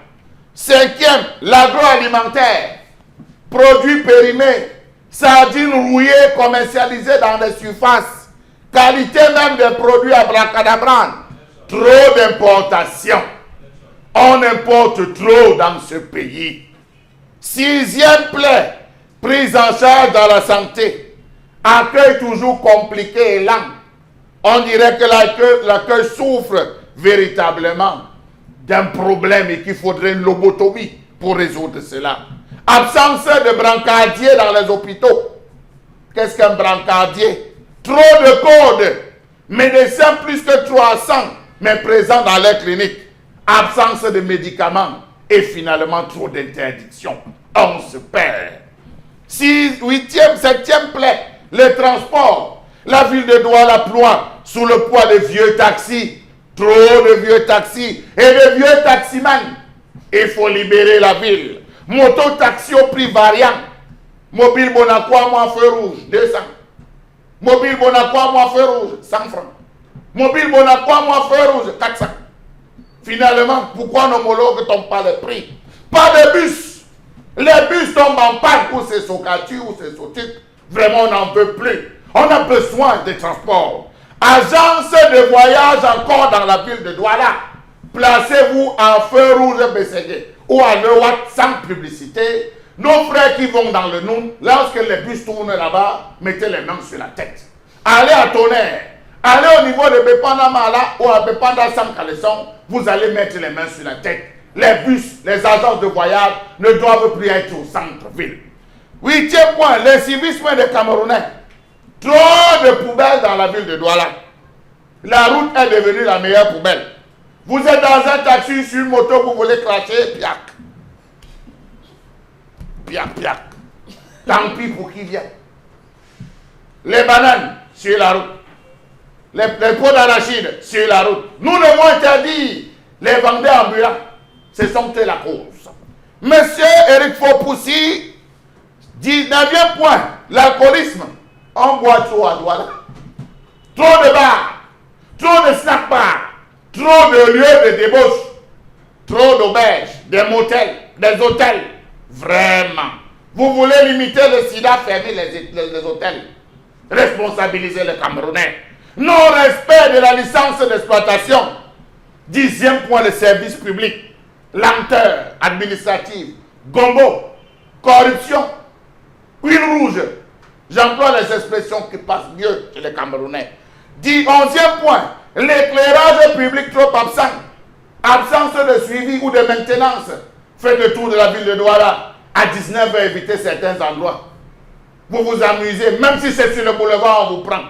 Cinquième, l'agroalimentaire, produits périmés, sardines rouillées commercialisées dans les surfaces, qualité même des produits à bracadabran, trop d'importation. On importe trop dans ce pays. Sixième plaie, prise en charge dans la santé, accueil toujours compliqué et lent. On dirait que l'accueil souffre véritablement d'un problème et qu'il faudrait une lobotomie pour résoudre cela. Absence de brancardiers dans les hôpitaux. Qu'est-ce qu'un brancardier? Trop de codes. Médecins plus que 300, mais présents dans les cliniques. Absence de médicaments. Et finalement, trop d'interdictions. On se perd. 8e, 7e plaie, les transports. La ville de Douala ploie sous le poids des vieux taxis. Trop de vieux taxis et de vieux taximans. Il faut libérer la ville. Moto-taxi au prix variant. Mobile Bonacqua, moi feu rouge, 200. Mobile Bonacqua, moi feu rouge, 100 francs. Mobile Bonacqua, moi feu rouge, 400. Finalement, pourquoi nos homologues ne tombent pas les prix? Pas de bus. Les bus tombent en panne ou c'est Socatu ou c'est Sotic. Vraiment, on n'en peut plus. On a besoin de transport. Agence de voyage encore dans la ville de Douala. Placez-vous en feu rouge Bességué ou à Lewat sans publicité. Nos frères qui vont dans le Noun, lorsque les bus tournent là-bas, mettez les mains sur la tête. Allez à Tonnerre. Allez au niveau de Bepanda Mala ou à Bepanda San Caleçon, vous allez mettre les mains sur la tête. Les bus, les agences de voyage ne doivent plus être au centre-ville. 8e point, l'incivisme des Camerounais. Trop de poubelles dans la ville de Douala. La route est devenue la meilleure poubelle. Vous êtes dans un taxi sur une moto, vous voulez cracher, piac. Piac, piac. Tant pis pour qui vient. Les bananes sur la route. Les pots d'arachide sur la route. Nous devons interdire les vendeurs ambulants. Ce sont eux la cause. Monsieur Eric Fopoussi dit 9e point, l'alcoolisme. On boit trop à Douala. Trop de bars, trop de snack bars, trop de lieux de débauche, trop d'auberges, des motels, des hôtels. Vraiment. Vous voulez limiter le sida, fermer les hôtels. Responsabiliser les Camerounais. Non-respect de la licence d'exploitation. 10e point, le service public. Lenteur administrative. Gombo. Corruption. Huile rouge. J'emploie les expressions qui passent mieux chez les Camerounais. 11e point, l'éclairage public trop absent. Absence de suivi ou de maintenance. Faites le tour de la ville de Douala. À 19h, évitez certains endroits. Vous vous amusez, même si c'est sur le boulevard, on vous prend.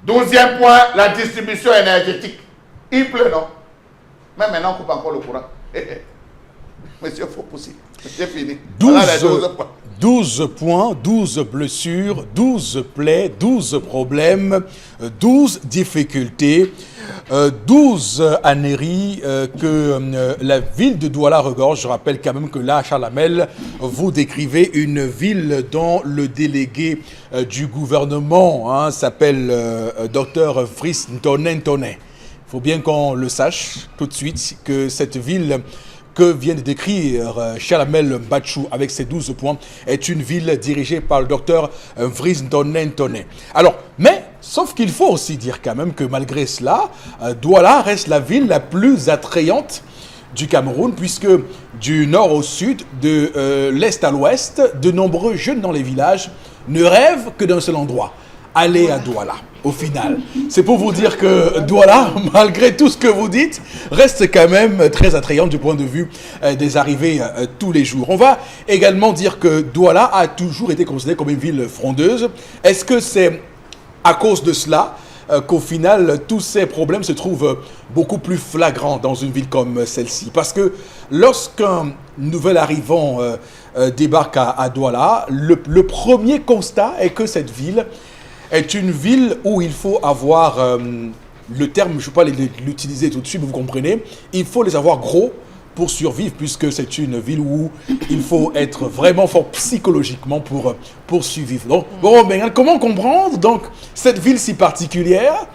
12e point, la distribution énergétique. Il pleut, non? Mais maintenant, on coupe encore le courant. Monsieur Fopoussi, j'ai fini. 12 points, 12 blessures, 12 plaies, 12 problèmes, 12 difficultés. 12 âneries que la ville de Douala regorge. Je rappelle quand même que là, Charles Hamel, vous décrivez une ville dont le délégué du gouvernement s'appelle Dr Fris Ntoné Ntoné. Il faut bien qu'on le sache tout de suite que cette ville que vient de décrire Charles Hamel Mbachou avec ses 12 points est une ville dirigée par le docteur Fris Ntoné Ntoné. Alors, mais, sauf qu'il faut aussi dire quand même que malgré cela, Douala reste la ville la plus attrayante du Cameroun, puisque du nord au sud, de l'est à l'ouest, de nombreux jeunes dans les villages ne rêvent que d'un seul endroit, aller à Douala. Au final, c'est pour vous dire que Douala, malgré tout ce que vous dites, reste quand même très attrayante du point de vue des arrivées tous les jours. On va également dire que Douala a toujours été considérée comme une ville frondeuse. Est-ce que c'est à cause de cela qu'au final, tous ces problèmes se trouvent beaucoup plus flagrants dans une ville comme celle-ci? Parce que lorsqu'un nouvel arrivant débarque à Douala, le premier constat est que cette ville est une ville où il faut avoir, le terme, je ne vais pas l'utiliser tout de suite, mais vous comprenez, il faut les avoir gros pour survivre, puisque c'est une ville où il faut être vraiment fort psychologiquement pour survivre. Donc, bon, mais comment comprendre donc cette ville si particulière,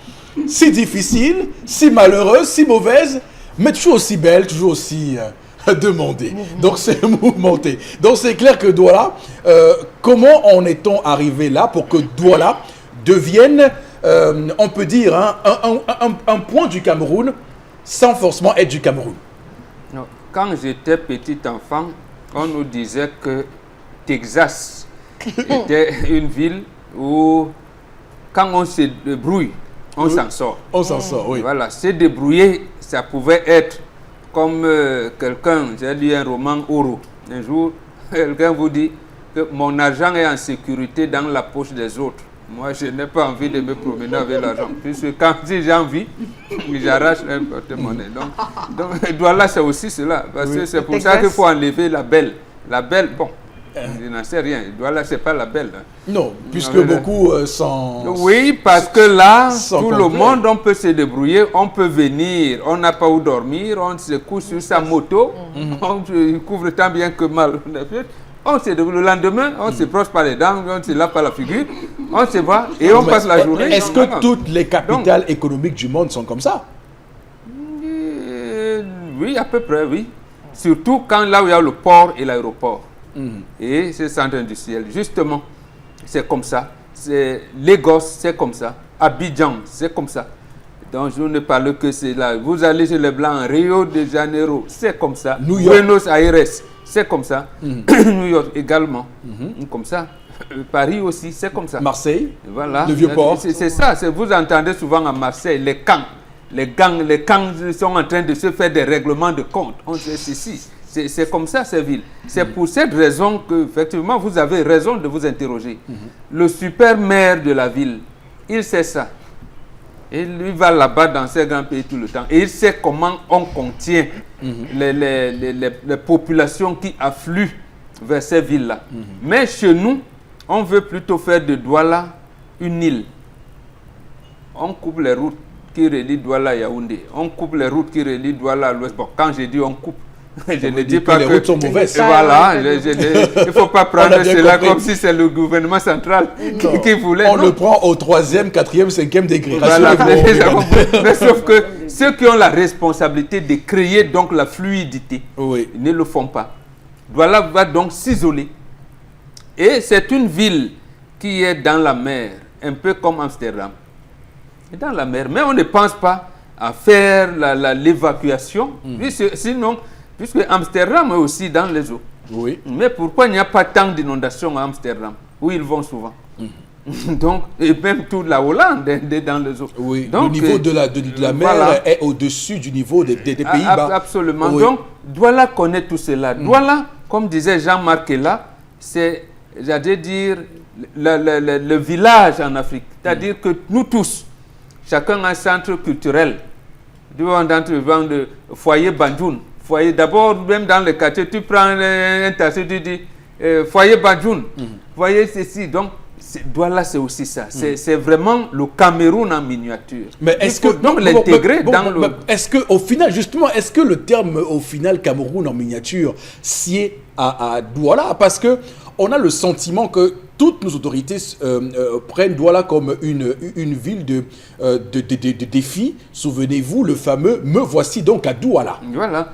si difficile, si malheureuse, si mauvaise, mais toujours aussi belle, toujours aussi demandée. Donc c'est mouvementé. Donc c'est clair que Douala, comment en est-on arrivé là pour que Douala devienne, on peut dire, un point du Cameroun sans forcément être du Cameroun? Non. Quand j'étais petit enfant, on nous disait que Texas était une ville où, quand on se débrouille, on s'en sort. On s'en sort, oui. Voilà, se débrouiller, ça pouvait être comme quelqu'un, j'ai lu un roman Oro. Un jour, quelqu'un vous dit que mon argent est en sécurité dans la poche des autres. Moi, je n'ai pas envie de me promener avec l'argent. Puisque quand j'ai envie, j'arrache un porte-monnaie. Donc Douala, c'est aussi cela. Parce que c'est pour ça qu'il faut enlever la belle. La belle, bon, je n'en sais rien. Douala, ce n'est pas la belle. Non, puisque beaucoup sont... Oui, parce que là, tout complet. le monde, on peut se débrouiller, on peut venir, on n'a pas où dormir, on se couche sur sa moto, on se couvre tant bien que mal. On se débrouille. Le lendemain, on se brosse par les dents, on se lave par la figure, on se voit et on passe la journée. Est-ce que toutes les capitales économiques du monde sont comme ça? Oui, à peu près, oui. Surtout quand là où il y a le port et l'aéroport. Et ce centre industriel, justement, c'est comme ça. Lagos, c'est comme ça. Abidjan, c'est comme ça. Donc je ne parle que c'est là. Vous allez chez les Blancs, Rio de Janeiro, c'est comme ça. Buenos Aires, c'est comme ça. New York également, comme ça. Paris aussi, c'est comme ça. Marseille, voilà. Le Vieux-Port. C'est ça. Vous entendez souvent à Marseille, les camps. Les gangs sont en train de se faire des règlements de compte. On sait ceci. C'est comme ça, ces villes. C'est pour cette raison que, effectivement, vous avez raison de vous interroger. Le super maire de la ville, il sait ça. Et lui va là-bas dans ces grands pays tout le temps. Et il sait comment on contient les populations qui affluent vers ces villes-là. Mais chez nous, on veut plutôt faire de Douala une île. On coupe les routes qui relient Douala à Yaoundé. On coupe les routes qui relient Douala à l'ouest. Bon, quand je dis on coupe, je ne dis pas que les routes sont mauvaises. Voilà, il ne faut pas prendre cela comme si c'est le gouvernement central qui voulait. On le prend au 3e, 4e, 5e degré. Voilà, mais sauf que ceux qui ont la responsabilité de créer donc la fluidité, ils ne le font pas. Douala va donc s'isoler. Et c'est une ville qui est dans la mer, un peu comme Amsterdam. Dans la mer, mais on ne pense pas à faire l'évacuation, sinon, puisque Amsterdam est aussi dans les eaux. Oui. Mais pourquoi il n'y a pas tant d'inondations à Amsterdam, où ils vont souvent? Donc, et même toute la Hollande est dans les eaux. Oui, donc, le niveau de la mer est au-dessus du niveau des Pays-Bas. Absolument. Oui. Donc, Douala connaît tout cela. Douala, comme disait Jean-Marc là, c'est, j'allais dire, le village en Afrique. C'est-à-dire que nous tous, chacun a un centre culturel. Devant le foyer Banjoun. D'abord, même dans le quartier, tu prends un taxi, tu dis foyer Banjoun. Foyer ceci. Donc, Douala, c'est aussi ça. C'est vraiment le Cameroun en miniature. Mais est-ce que donc l'intégrer dans le... Est-ce que au final, justement, est-ce que le terme au final Cameroun en miniature sied à Douala? Parce que on a le sentiment que toutes nos autorités prennent Douala comme une ville de défi. Souvenez-vous, le fameux « Me voici donc à Douala ». Voilà.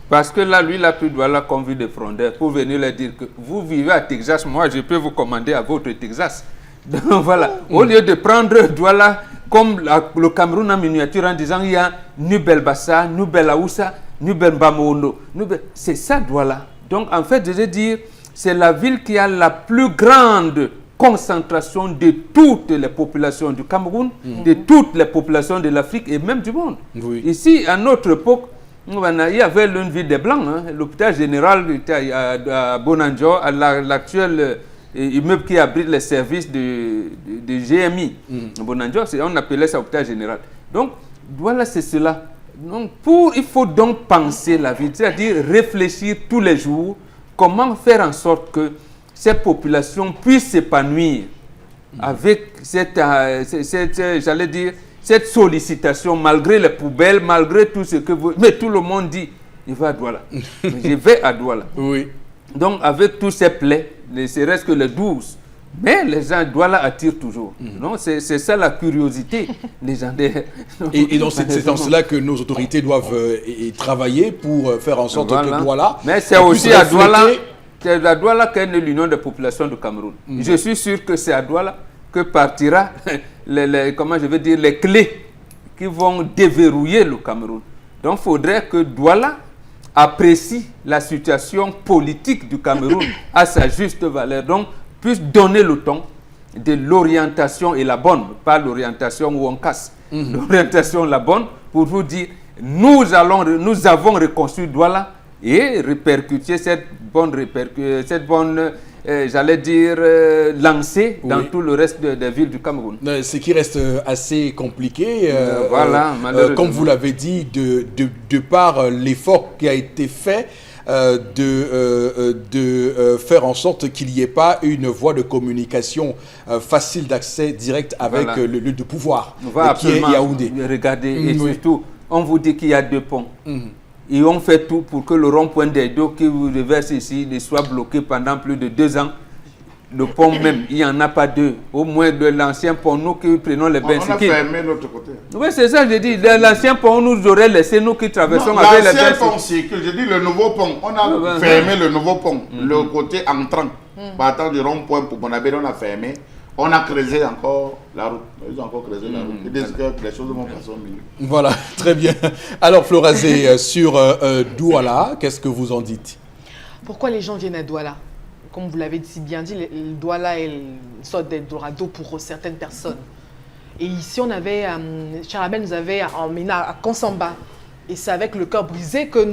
Parce que là, lui, il a pris Douala comme ville de frondeur pour venir leur dire que vous vivez à Texas, moi, je peux vous commander à votre Texas. Donc voilà. Au lieu de prendre Douala comme le Cameroun en miniature en disant il y a Nubel Bassa, Nubel Aoussa, Nubel Bamondo. C'est ça Douala. Donc en fait, je veux dire, c'est la ville qui a la plus grande concentration de toutes les populations du Cameroun, de toutes les populations de l'Afrique et même du monde. Oui. Ici, à notre époque, il y avait une ville des Blancs. Hein. L'hôpital général était à Bonanjo, à l'actuel immeuble qui abrite les services de GMI. Bonanjo, on appelait ça l'hôpital général. Donc, voilà, c'est cela. Donc, il faut donc penser la ville, c'est-à-dire réfléchir tous les jours comment faire en sorte que ces populations puissent s'épanouir avec j'allais dire, cette sollicitation, malgré les poubelles, malgré tout ce que vous... Mais tout le monde dit, il va à Douala. Je vais à Douala. Oui. Donc, avec tous ces plaies, ne serait-ce que les 12, mais les gens, Douala attire toujours. Non, c'est ça la curiosité légendaire. Et donc, c'est dans cela que nos autorités doivent travailler pour faire en sorte que Douala... Mais c'est aussi à Douala... C'est à Douala qu'est née l'Union des populations du Cameroun. Je suis sûr que c'est à Douala que partira comment je vais dire, les clés qui vont déverrouiller le Cameroun. Donc, il faudrait que Douala apprécie la situation politique du Cameroun à sa juste valeur. Donc, puisse donner le ton de l'orientation et la bonne, pas l'orientation où on casse. L'orientation la bonne pour vous dire, nous avons reconstruit Douala et répercuter cette bonne j'allais dire, lancée dans tout le reste des villes du Cameroun. Ce qui reste assez compliqué, voilà, comme vous l'avez dit, de par l'effort qui a été fait de faire en sorte qu'il n'y ait pas une voie de communication facile d'accès direct avec le lieu de pouvoir, qui est Yaoundé. Regardez, et surtout, on vous dit qu'il y a 2 ponts. Et on fait tout pour que le rond-point des dos qui vous reverse ici ne soit bloqué pendant plus de 2 ans. Le pont même, il n'y en a pas 2. Au moins de l'ancien pont, nous qui prenons les bains. On a fermé l'autre côté. Oui, c'est ça, je dis. L'ancien pont, on nous aurait laissé, nous qui traversons avec les bains. L'ancien pont circule, je dis le nouveau pont. On a fermé le nouveau pont. Le côté entrant, partant du rond-point pour Bonabé, on a fermé. On a creusé encore la route. Ils ont encore creusé la route. Ils disent que les choses vont passer au milieu. Voilà, très bien. Alors, Florazé, sur Douala, qu'est-ce que vous en dites? Pourquoi les gens viennent à Douala? Comme vous l'avez si bien dit, Douala est une sorte d'Eldorado pour certaines personnes. Et ici, on avait, Charabel nous avait emmené à Konsamba. Et c'est avec le cœur brisé que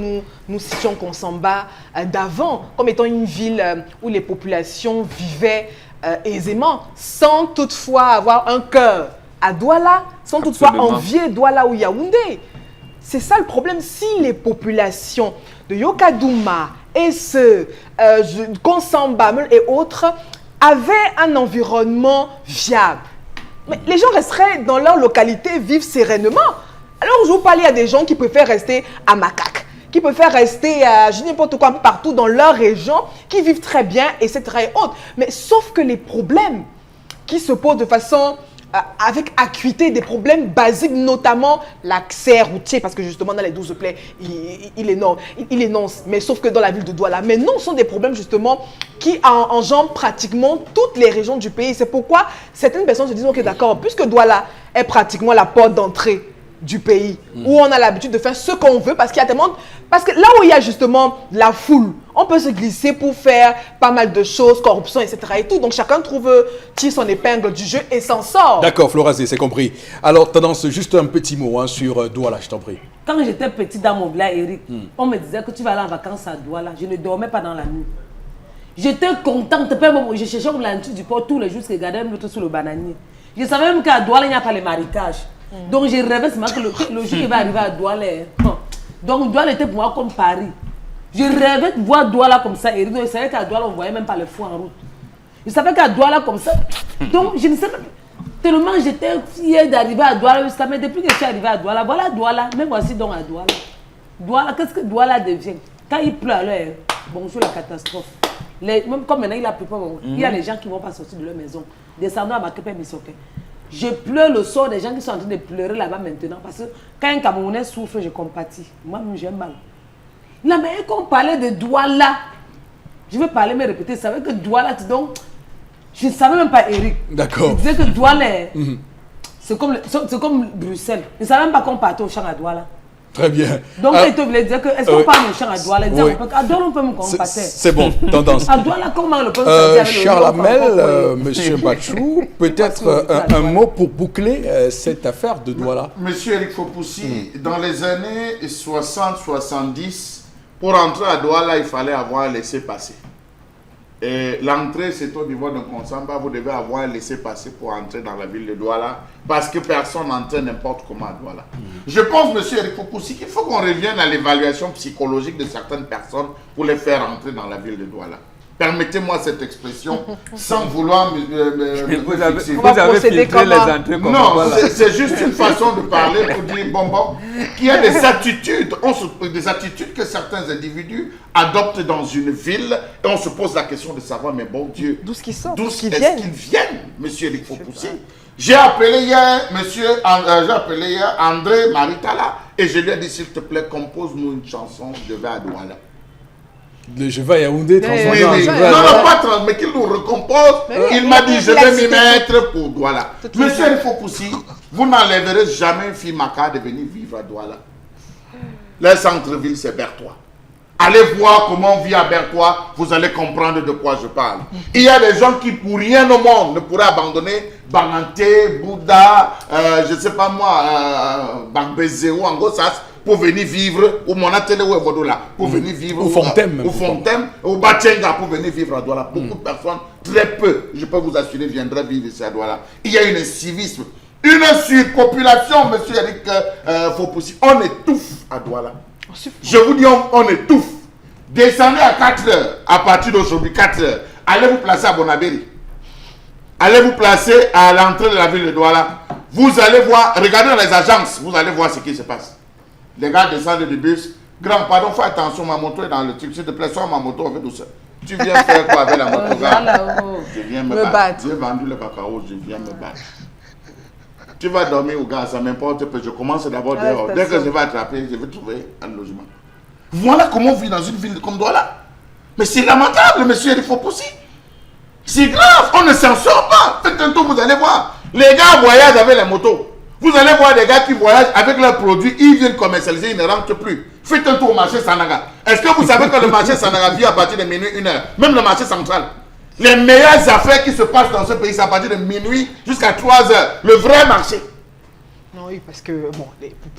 nous citions Konsamba d'avant, comme étant une ville où les populations vivaient aisément, sans toutefois avoir un cœur à Douala, sans toutefois envier Douala ou Yaoundé. C'est ça le problème. Si les populations de Yokadouma et Konsamba et autres avaient un environnement viable, mais les gens resteraient dans leur localité, vivent sereinement. Alors je vous parle, il y a des gens qui préfèrent rester à Makak, qui préfèrent rester à je n'importe quoi partout dans leur région, qui vivent très bien, etc. et autres. Mais sauf que les problèmes qui se posent de façon avec acuité, des problèmes basiques, notamment l'accès routier, parce que justement dans les 12 plaies, il énonce, mais sauf que dans la ville de Douala. Mais non, ce sont des problèmes justement qui enjambent pratiquement toutes les régions du pays. C'est pourquoi certaines personnes se disent, ok d'accord, puisque Douala est pratiquement la porte d'entrée du pays, où on a l'habitude de faire ce qu'on veut, parce qu'il y a tellement... Parce que là où il y a justement la foule, on peut se glisser pour faire pas mal de choses, corruption, etc. et tout. Donc chacun tire son épingle du jeu et s'en sort. D'accord, Florazé, c'est compris. Alors, Tendance, juste un petit mot sur Douala, je t'en prie. Quand j'étais petit dans mon village, Eric, on me disait que tu vas aller en vacances à Douala. Je ne dormais pas dans la nuit. J'étais contente. Je cherchais la nature du port tous les jours, je regardais l'autre sur le bananier. Je savais même qu'à Douala, il n'y a pas les marécages. Donc je rêvais seulement que le jour il va arriver à Douala. Donc Douala était pour moi comme Paris. Je rêvais de voir Douala comme ça. Et je savais qu'à Douala, on ne voyait même pas les fous en route. Je savais qu'à Douala comme ça. Donc, je ne sais pas. Tellement j'étais fière d'arriver à Douala jusqu'à mais depuis que je suis arrivée à Douala, voilà Douala. Mais voici donc à Douala. Douala, qu'est-ce que Douala devient? Quand il pleut alors, bonjour la catastrophe. Même comme maintenant il a plu pas, il y a des gens qui ne vont pas sortir de leur maison. Descendant à Makepe Misoke. Je pleure le sort des gens qui sont en train de pleurer là-bas maintenant. Parce que quand un Camerounais souffre, je compatis. Moi-même, j'ai mal. Là, mais quand on parlait de Douala, je vais parler, mais répéter, ça veut que Douala, donc, je ne savais même pas Eric. D'accord. Il disait que Douala, c'est comme Bruxelles. Je ne savais même pas qu'on partait au champ à Douala. Très bien. Donc, il te voulait dire que, est-ce qu'on parle au champ à Douala? Il disait, à Douala, on peut me compatir. C'est bon, tendance. À Douala, comment le peut sortir avec Charles Hamel, Monsieur Bachou, peut-être un mot pour boucler cette affaire de Douala. Monsieur Eric Fopoussi, dans les années 60-70, pour entrer à Douala, il fallait avoir laissé passer. Et l'entrée, c'est au niveau d'un consamba, vous devez avoir laissé passer pour entrer dans la ville de Douala, parce que personne n'entre n'importe comment à Douala. Je pense, monsieur Eric Fopoussi, qu'il faut qu'on revienne à l'évaluation psychologique de certaines personnes pour les faire entrer dans la ville de Douala. Permettez-moi cette expression, sans vouloir Vous avez procéder filtré les comment? entrées comme non, voilà. c'est juste une façon de parler pour dire, bon, qu'il y a des attitudes, des attitudes que certains individus adoptent dans une ville, et on se pose la question de savoir, mais bon Dieu, D'où est-ce qu'ils sortent? d'où D'où est-ce est-ce qu'ils qu'ils viennent, monsieur Eric Fopoussi? J'ai appelé hier André Maritala, et je lui ai dit, s'il te plaît, compose-nous une chanson, je vais à Douala. Je vais à Yaoundé, Oui, transformer en oui. je Non, vais à non, Douala. pas trans, mais qu'il nous recompose. Il m'a dit, je vais m'y mettre pour Douala. Monsieur El Fopoussi, vous n'enlèverez jamais une fille Maka de venir vivre à Douala. Le centre-ville, c'est Bertois. Allez voir comment on vit à Bertois, vous allez comprendre de quoi je parle. Il y a des gens qui, pour rien au monde, ne pourraient abandonner Banganté, Bouddha, je ne sais pas moi, Bangbezéo, Angosas, pour venir vivre, ou Monatele ou Evodola, pour venir vivre, Ou Fontem, ou Fontem, ou Batchenga, pour venir vivre à Douala. Beaucoup de personnes, très peu, je peux vous assurer, viendraient vivre ici à Douala. Il y a un incivisme, une surpopulation, monsieur Eric Fopoussi. On étouffe à Douala. Je vous dis, on étouffe. Descendez à 4 heures, à partir d'aujourd'hui, 4 heures. Allez vous placer à Bonabéry. Allez vous placer à l'entrée de la ville de Douala. Vous allez voir, regardez dans les agences, vous allez voir ce qui se passe. Les gars descendent du bus. Grand, pardon, fais attention, ma moto est dans le truc. S'il te plaît, sois ma moto, on fait douceur. Tu viens faire quoi avec la moto? Je viens me battre. J'ai vendu le cacao, je viens me battre. Tu vas dormir au gars, ça m'importe peu. Je commence d'abord dehors. Dès que je vais attraper, je vais trouver un logement. Voilà comment on vit dans une ville comme Douala. Mais c'est lamentable, monsieur Eric Fopoussi. C'est grave, on ne s'en sort pas. Faites un tour, vous allez voir. Les gars voyagent avec les motos. Vous allez voir des gars qui voyagent avec leurs produits, ils viennent commercialiser, ils ne rentrent plus. Faites un tour au marché Sanaga. Est-ce que vous savez que le marché Sanaga vit à partir de minuit, 1h? Même le marché central. Les meilleures affaires qui se passent dans ce pays, c'est à partir de minuit jusqu'à 3h. Le vrai marché. Non, oui, parce que, bon,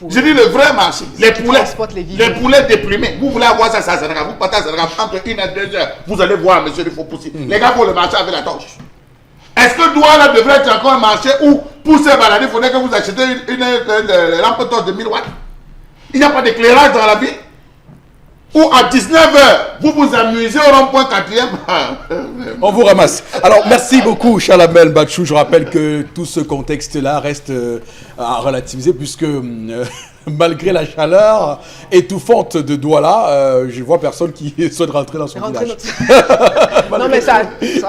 Je dis le vrai marché. Les poulets. transportent les vivres. Les poulets déplumés. Vous voulez avoir ça à Sanaga. Vous partez à Sanaga entre 1 et 2 heures. Vous allez voir, monsieur Fopoussi. Les gars font le marché avec la torche. Est-ce que Douala devrait être encore un marché où, pour se balader, il faudrait que vous achetiez une lampe torche de 1000 watts? Il n'y a pas d'éclairage dans la ville? Ou à 19h, vous vous amusez au rond-point 4e? On vous ramasse. Alors, merci beaucoup, Charles Hamel Bachou. Je rappelle que tout ce contexte-là reste à relativiser puisque malgré la chaleur étouffante de Douala, je vois personne qui souhaite rentrer dans son village. Non, mais ça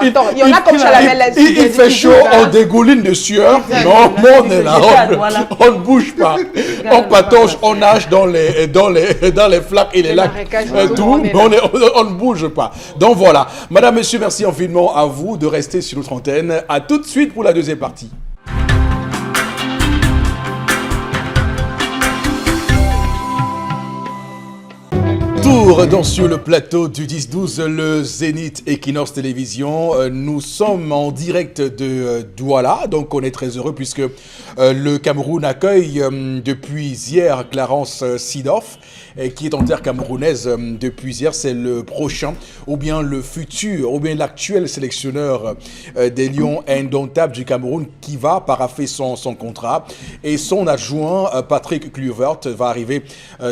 attends, il y en a comme Charles Hamel. Il fait chaud, on dégouline de sueur. Non, on est là, on ne bouge pas. On patauge, on nage dans les flaques et les lacs. Tout, mais on ne bouge pas. Donc voilà. Madame, Monsieur, merci infiniment à vous de rester sur notre antenne. À tout de suite pour la deuxième partie. Sur le plateau du 10-12, le Zénith Equinox Télévision. Nous sommes en direct de Douala, donc on est très heureux puisque le Cameroun accueille depuis hier Clarence Seedorf. qui est en terre camerounaise depuis hier. C'est le prochain, ou bien le futur, ou bien l'actuel sélectionneur des Lions indomptables du Cameroun qui va paraffer son contrat. Et son adjoint, Patrick Kluivert, va arriver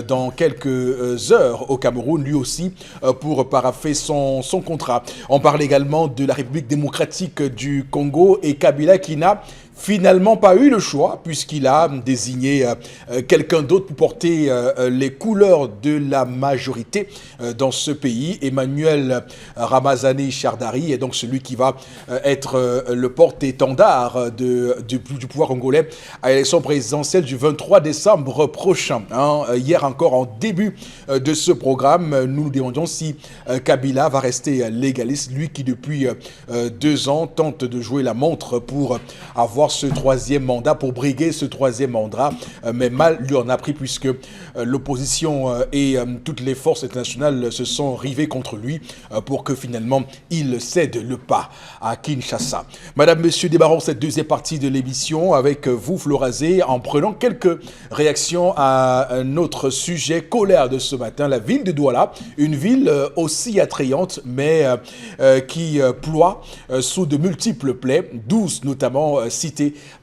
dans quelques heures au Cameroun, lui aussi, pour paraffer son contrat. On parle également de la République démocratique du Congo et Kabila qui n'a finalement pas eu le choix puisqu'il a désigné quelqu'un d'autre pour porter les couleurs de la majorité dans ce pays. Emmanuel Ramazani Chardari est donc celui qui va être le porte-étendard du pouvoir congolais à l'élection présidentielle du 23 décembre prochain. Hier encore, en début de ce programme, nous nous demandions si Kabila va rester légaliste, lui qui depuis 2 ans tente de jouer la montre pour avoir ce troisième mandat, pour briguer ce troisième mandat, mais mal lui en a pris puisque l'opposition et toutes les forces internationales se sont rivées contre lui pour que finalement il cède le pas à Kinshasa. Madame, Monsieur, démarrons cette deuxième partie de l'émission avec vous, Florazé, en prenant quelques réactions à notre sujet colère de ce matin, la ville de Douala, une ville aussi attrayante mais qui ploie sous de multiples plaies, 12 notamment citées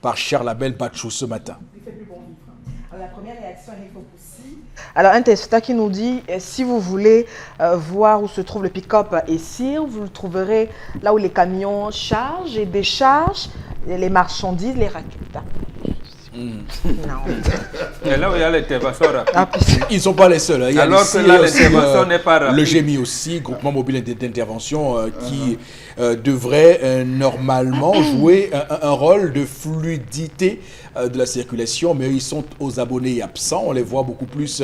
par Charles-Abel Bachou ce matin. La première réaction est aussi. Alors, un téléspectateur qui nous dit, si vous voulez voir où se trouve le pick-up Essir, vous le trouverez là où les camions chargent et déchargent les marchandises, les raquettes. Et là où il y a l'intervention rapide. Ils ne sont pas les seuls. Il y a alors que là, l'intervention n'est pas rapide. Le GMI aussi, groupement mobile d'intervention, qui devrait normalement jouer un rôle de fluidité de la circulation, mais ils sont aux abonnés absents. On les voit beaucoup plus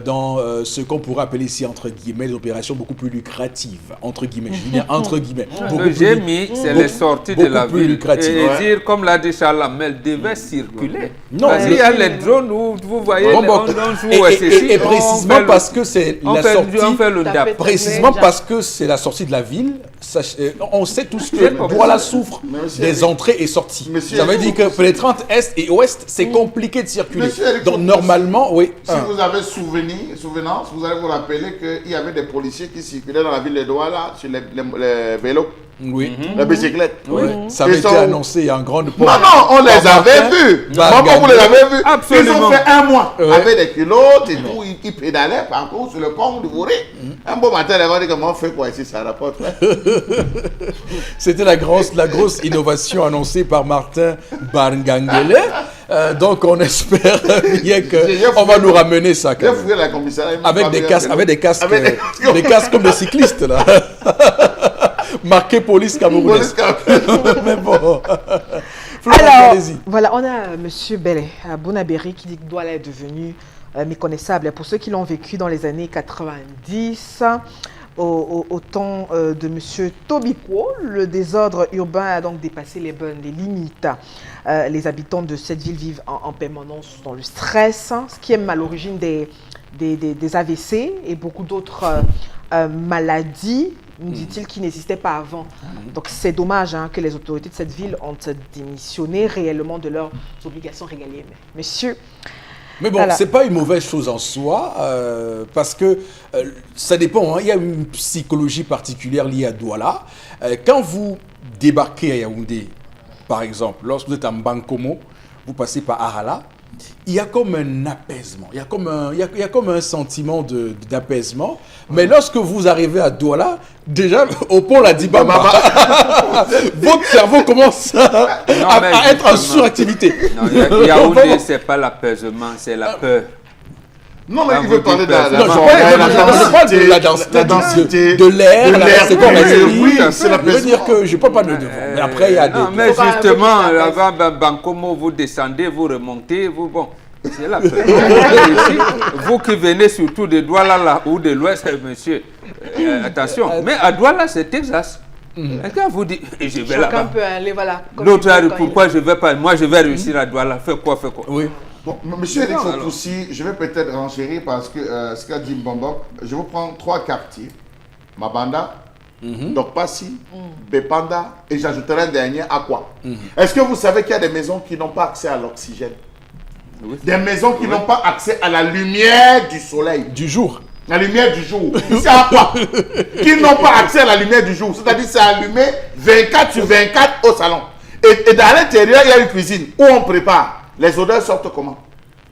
dans ce qu'on pourrait appeler ici, entre guillemets, des opérations beaucoup plus lucratives. Entre guillemets, je dis bien entre guillemets. Le GMI, c'est les sorties de la ville. Et dire, comme l'a dit Charles Lamel, devait circuler. Non, parce qu'il y a les drones où vous voyez, on joue et précisément parce que c'est la sortie, précisément déjà. Parce que c'est la sortie de la ville, on sait tous que Douala souffre des entrées et sorties. Ça veut dire que pénétrante est et ouest, c'est compliqué de circuler. Donc normalement, oui. Si vous avez souvenance, vous allez vous rappeler qu'il y avait des policiers qui circulaient dans la ville de Douala sur les vélos. Oui. La bicyclette. Oui. Ça avait été annoncé en grande pompe. Non, on les avait vus. Comment vous les avez vus? Absolument. Ils ont fait 1 mois avec des culottes et tout. Ils pédalaient partout sur le pont du Bourré. Un beau matin, ils ont dit comment on fait quoi ici, ça rapporte. C'était la grosse innovation annoncée par Martin Barngangele. Donc on espère bien qu'on va nous ramener ça. J'ai fouillé la commissariat. Avec des casques comme des cyclistes là. Marqué police camerounaise. Mais bon. Alors, voilà, on a M. Bellet à Bonabéry qui dit que Douala est devenu méconnaissable. Pour ceux qui l'ont vécu dans les années 90, au temps de M. Tobiko, le désordre urbain a donc dépassé les limites. Les habitants de cette ville vivent en permanence dans le stress, ce qui est même à l'origine des AVC et beaucoup d'autres maladies, dit-il, qui n'existaient pas avant. Donc c'est dommage que les autorités de cette ville ont démissionné réellement de leurs obligations régaliennes. Monsieur. Mais bon, c'est pas une mauvaise chose en soi, parce que ça dépend. Il y a une psychologie particulière liée à Douala. Quand vous débarquez à Yaoundé, par exemple, lorsque vous êtes en Bankomo, vous passez par Arala, il y a comme un apaisement, il y a comme un sentiment d'apaisement. Mais lorsque vous arrivez à Douala, déjà au pont la Dibamba, votre cerveau commence à être en suractivité. Non, Yaoundé, c'est pas l'apaisement, c'est la peur. Non, mais il veut parler de la densité, de l'air, c'est comme oui, c'est la je veux dire que je ne peux pas le devant. Mais après, il y a des... Non, mais justement, avant Bankomo, vous descendez, vous remontez, bon, c'est la peur. Vous qui venez surtout de Douala là, ou de l'Ouest, monsieur, attention. Mais à Douala, c'est Texas. Et quand vous dites, je vais là-bas. Chacun peut aller, voilà. L'autre, pourquoi je ne vais pas? Moi, je vais réussir à Douala. Fais quoi? Oui. Bon, monsieur Eric Fotoussi, je vais peut-être renchérir parce que ce qu'a dit Mbombo, je vous prends 3 quartiers. Mabanda, Dokpasi, Bepanda et j'ajouterai un dernier, Aqua. Est-ce que vous savez qu'il y a des maisons qui n'ont pas accès à l'oxygène? Des maisons qui n'ont pas accès à la lumière du soleil. Du jour. La lumière du jour. Ici à quoi? Qui n'ont pas accès à la lumière du jour. C'est-à-dire c'est allumé 24 sur 24 au salon. Et dans l'intérieur, il y a une cuisine où on prépare. Les odeurs sortent comment?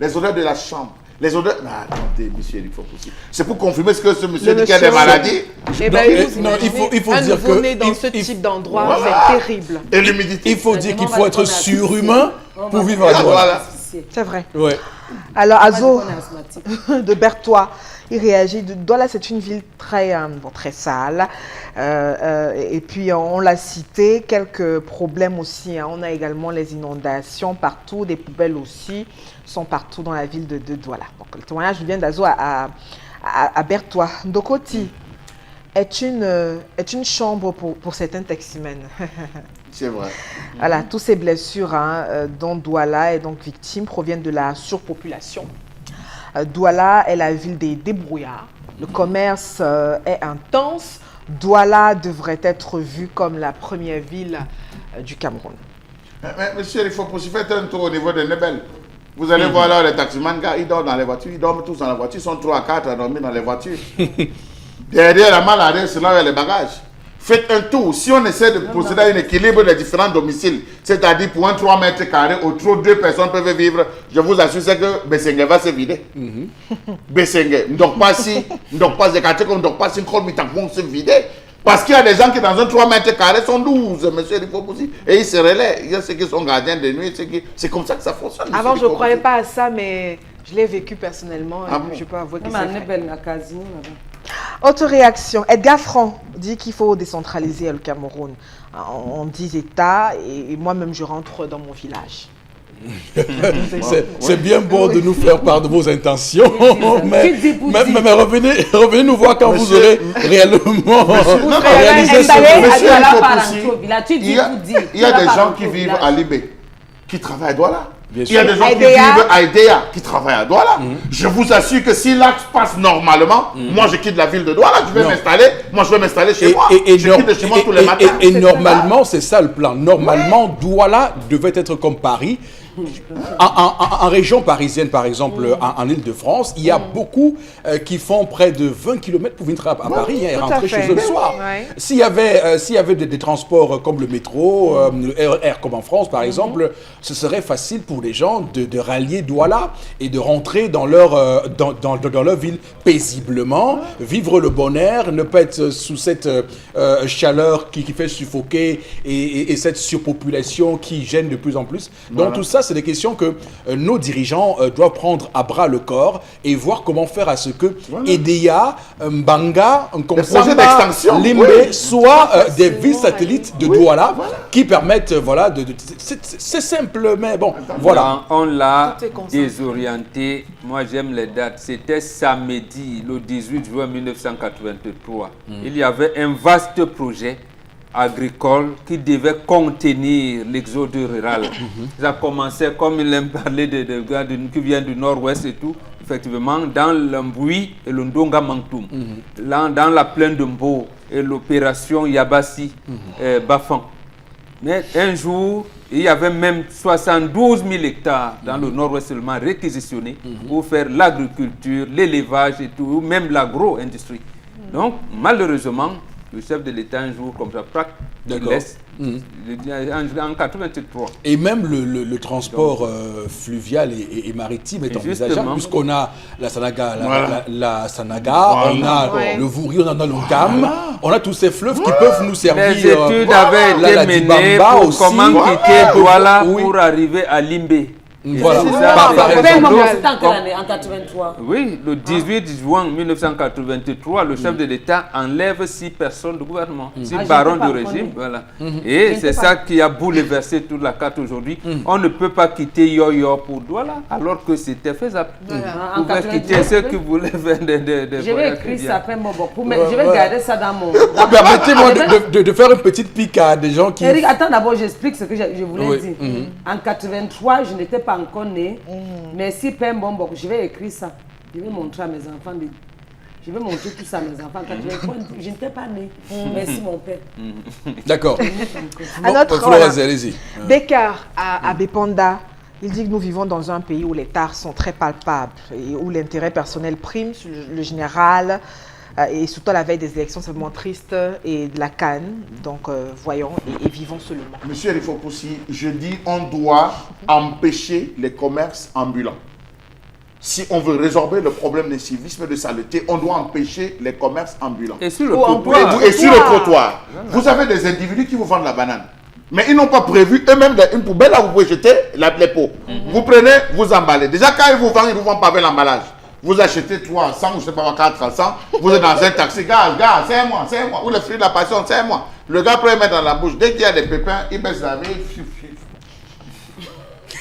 Les odeurs de la chambre. Les odeurs... Non, attendez, monsieur, il faut possible. C'est pour confirmer ce que ce monsieur dit qu'il y a des maladies. Eh ben, il faut un dire que... nouveau-né dans ce type d'endroit, Voilà. c'est terrible. Et l'humidité. Il faut dire qu'il faut être surhumain pour vivre à Douala. Voilà. C'est vrai. Ouais. Alors, Azo On est asthmatique. de Berthois, il réagit. Douala, c'est une ville très, très sale. Et puis, on l'a cité, quelques problèmes aussi. Hein. On a également les inondations partout, des poubelles aussi sont partout dans la ville de Douala. Donc, le témoignage vient d'Azo à Berthois. Ndokoti est une chambre pour certains taximens. C'est vrai. Voilà, toutes ces blessures dont Douala est donc victime proviennent de la surpopulation. Douala est la ville des débrouillards. Le commerce est intense. Douala devrait être vue comme la première ville du Cameroun. Mais monsieur, il faut faire un tour au niveau de Nebel. Vous allez voir là, les taximans, ils dorment dans les voitures. Ils dorment tous dans la voiture. Ils sont 3 à 4 à dormir dans les voitures. Derrière la malle arrière, c'est là où il y a les bagages. Faites un tour. Si on essaie de procéder à un équilibre des différents domiciles, c'est-à-dire pour un 3 mètres carrés, autour 2 personnes peuvent vivre, je vous assure que Bessengue va se vider. Bessengue. Donc pas si, donc pas des quartiers comme donc pas si vont se vider. Parce qu'il y a des gens qui dans un 3 mètres carrés sont 12, monsieur il faut aussi. Et ils se relaient. Il y a ceux qui sont gardiens de nuit. C'est comme ça que ça fonctionne. Avant, je ne croyais pas à ça, mais je l'ai vécu personnellement. Ah Et bon? je peux avouer que Même c'est à vrai. Nebel, à Casino, là-bas. Autre réaction, Edgar Franc dit qu'il faut décentraliser le Cameroun. On dit État et moi-même je rentre dans mon village. C'est bien beau de nous faire part de vos intentions, mais, Qui dit pour mais dire. revenez nous voir quand vous aurez réellement Non, réalisé ce installé que à monsieur, Douala il faut par aussi- Anto Villa. Tu Il dis y a, pour dire. il y a Douala des par gens Anto qui vivent Village. à Libé, qui travaillent à Douala. Bien Il y a sûr. des gens qui Aïdéa. vivent à Aïdéa, qui travaillent à Douala. Je vous assure que si l'axe passe normalement, moi je quitte la ville de Douala, je vais Non. m'installer. Moi je vais m'installer chez moi. Je quitte de chez moi tous les matins. et normalement, c'est ça le plan. Normalement, Douala devait être comme Paris. En région parisienne, par exemple, en Île-de-France, il y a beaucoup qui font près de 20 km pour venir à Paris et tout à rentrer fait. chez eux le soir. Ouais. S'il y avait des transports comme le métro, le RER comme en France, par exemple, ce serait facile pour les gens de rallier Douala et de rentrer dans leur, dans leur ville paisiblement, vivre le bon air, ne pas être sous cette chaleur qui fait suffoquer et cette surpopulation qui gêne de plus en plus. Donc tout ça, c'est des questions que nos dirigeants doivent prendre à bras le corps et voir comment faire à ce que Edea, Mbanga, projets Komsamba, d'extension, Limbe oui. soient des villes satellites de Douala qui permettent, voilà, c'est simple, mais bon, voilà. On l'a Tout est concentré. désorienté. Moi, j'aime les dates. C'était samedi, le 18 juin 1983. Il y avait un vaste projet agricole qui devait contenir l'exode rural. Ça commençait, comme il aime parler de gars qui viennent du nord-ouest et tout, effectivement, dans l'Ambui et le Ndonga Mangtoum, là, dans la plaine de Mbo et l'opération Yabassi Bafan. Mais un jour, il y avait même 72 000 hectares dans le nord-ouest seulement réquisitionnés pour faire l'agriculture, l'élevage et tout, ou même l'agro-industrie. Donc, malheureusement, le chef de l'État, un jour, comme ça, il D'accord. laisse en 83. Et même le transport fluvial et maritime est envisageable, justement. puisqu'on a la Sanaga, Voilà. la Sanaga, on a Ouais. le Vouri, on a le Gam, on a tous ces fleuves qui peuvent nous servir. Les études avaient la été Dibamba menées pour aussi. comment quitter Douala Oui. pour arriver à Limbé. Et Voilà. c'est C'est ça, ça, par ça exemple. fait Moment, mondial. c'était en quelle année? En 83. Oui, le 18 juin 1983, le chef de l'État enlève 6 personnes du gouvernement, 6 Ah, barons j'étais pas du régime. connue. Voilà. Et c'est ça qui a bouleversé toute la carte aujourd'hui. On ne peut pas quitter Yo-Yo pour Douala, alors que c'était faisable. En On pouvait 83, quitter ceux qui voulaient faire des Je vais voyages écrire quotidiens. ça après mon bon. Je vais garder ça dans mon. Permettez-moi Je vais- de faire une petite pique à des gens qui... Eric, attends d'abord, j'explique ce que je voulais Oui. dire. En 83, je n'étais pas encore né. Merci Père Mbombo, je vais écrire ça. Je vais montrer à mes enfants. Je vais montrer tout ça à mes enfants. En 83, je n'étais pas né. Merci mon père. D'accord. À notre Florence, allez-y. Bécard à Bépanda Il dit que nous vivons dans un pays où les tares sont très palpables et où l'intérêt personnel prime sur le général. Et surtout à la veille des élections, c'est vraiment triste et de la canne. Donc voyons et vivons seulement. Monsieur Rifopoussi, je dis on doit empêcher les commerces ambulants. Si on veut résorber le problème de civisme et de saleté, on doit empêcher les commerces ambulants. Et sur le trottoir. Et sur le trottoir. Vous avez des individus qui vous vendent la banane. Mais ils n'ont pas prévu eux-mêmes une poubelle là où vous pouvez jeter les pots. Vous prenez, vous emballez. Déjà quand ils vous vendent pas avec l'emballage. Vous achetez 3 100, je ne sais pas 4 à 100, vous êtes dans un taxi, gars, c'est moi. Ou le fruit de la passion, c'est moi. Le gars peut mettre dans la bouche. Dès qu'il y a des pépins, il baisse la vie.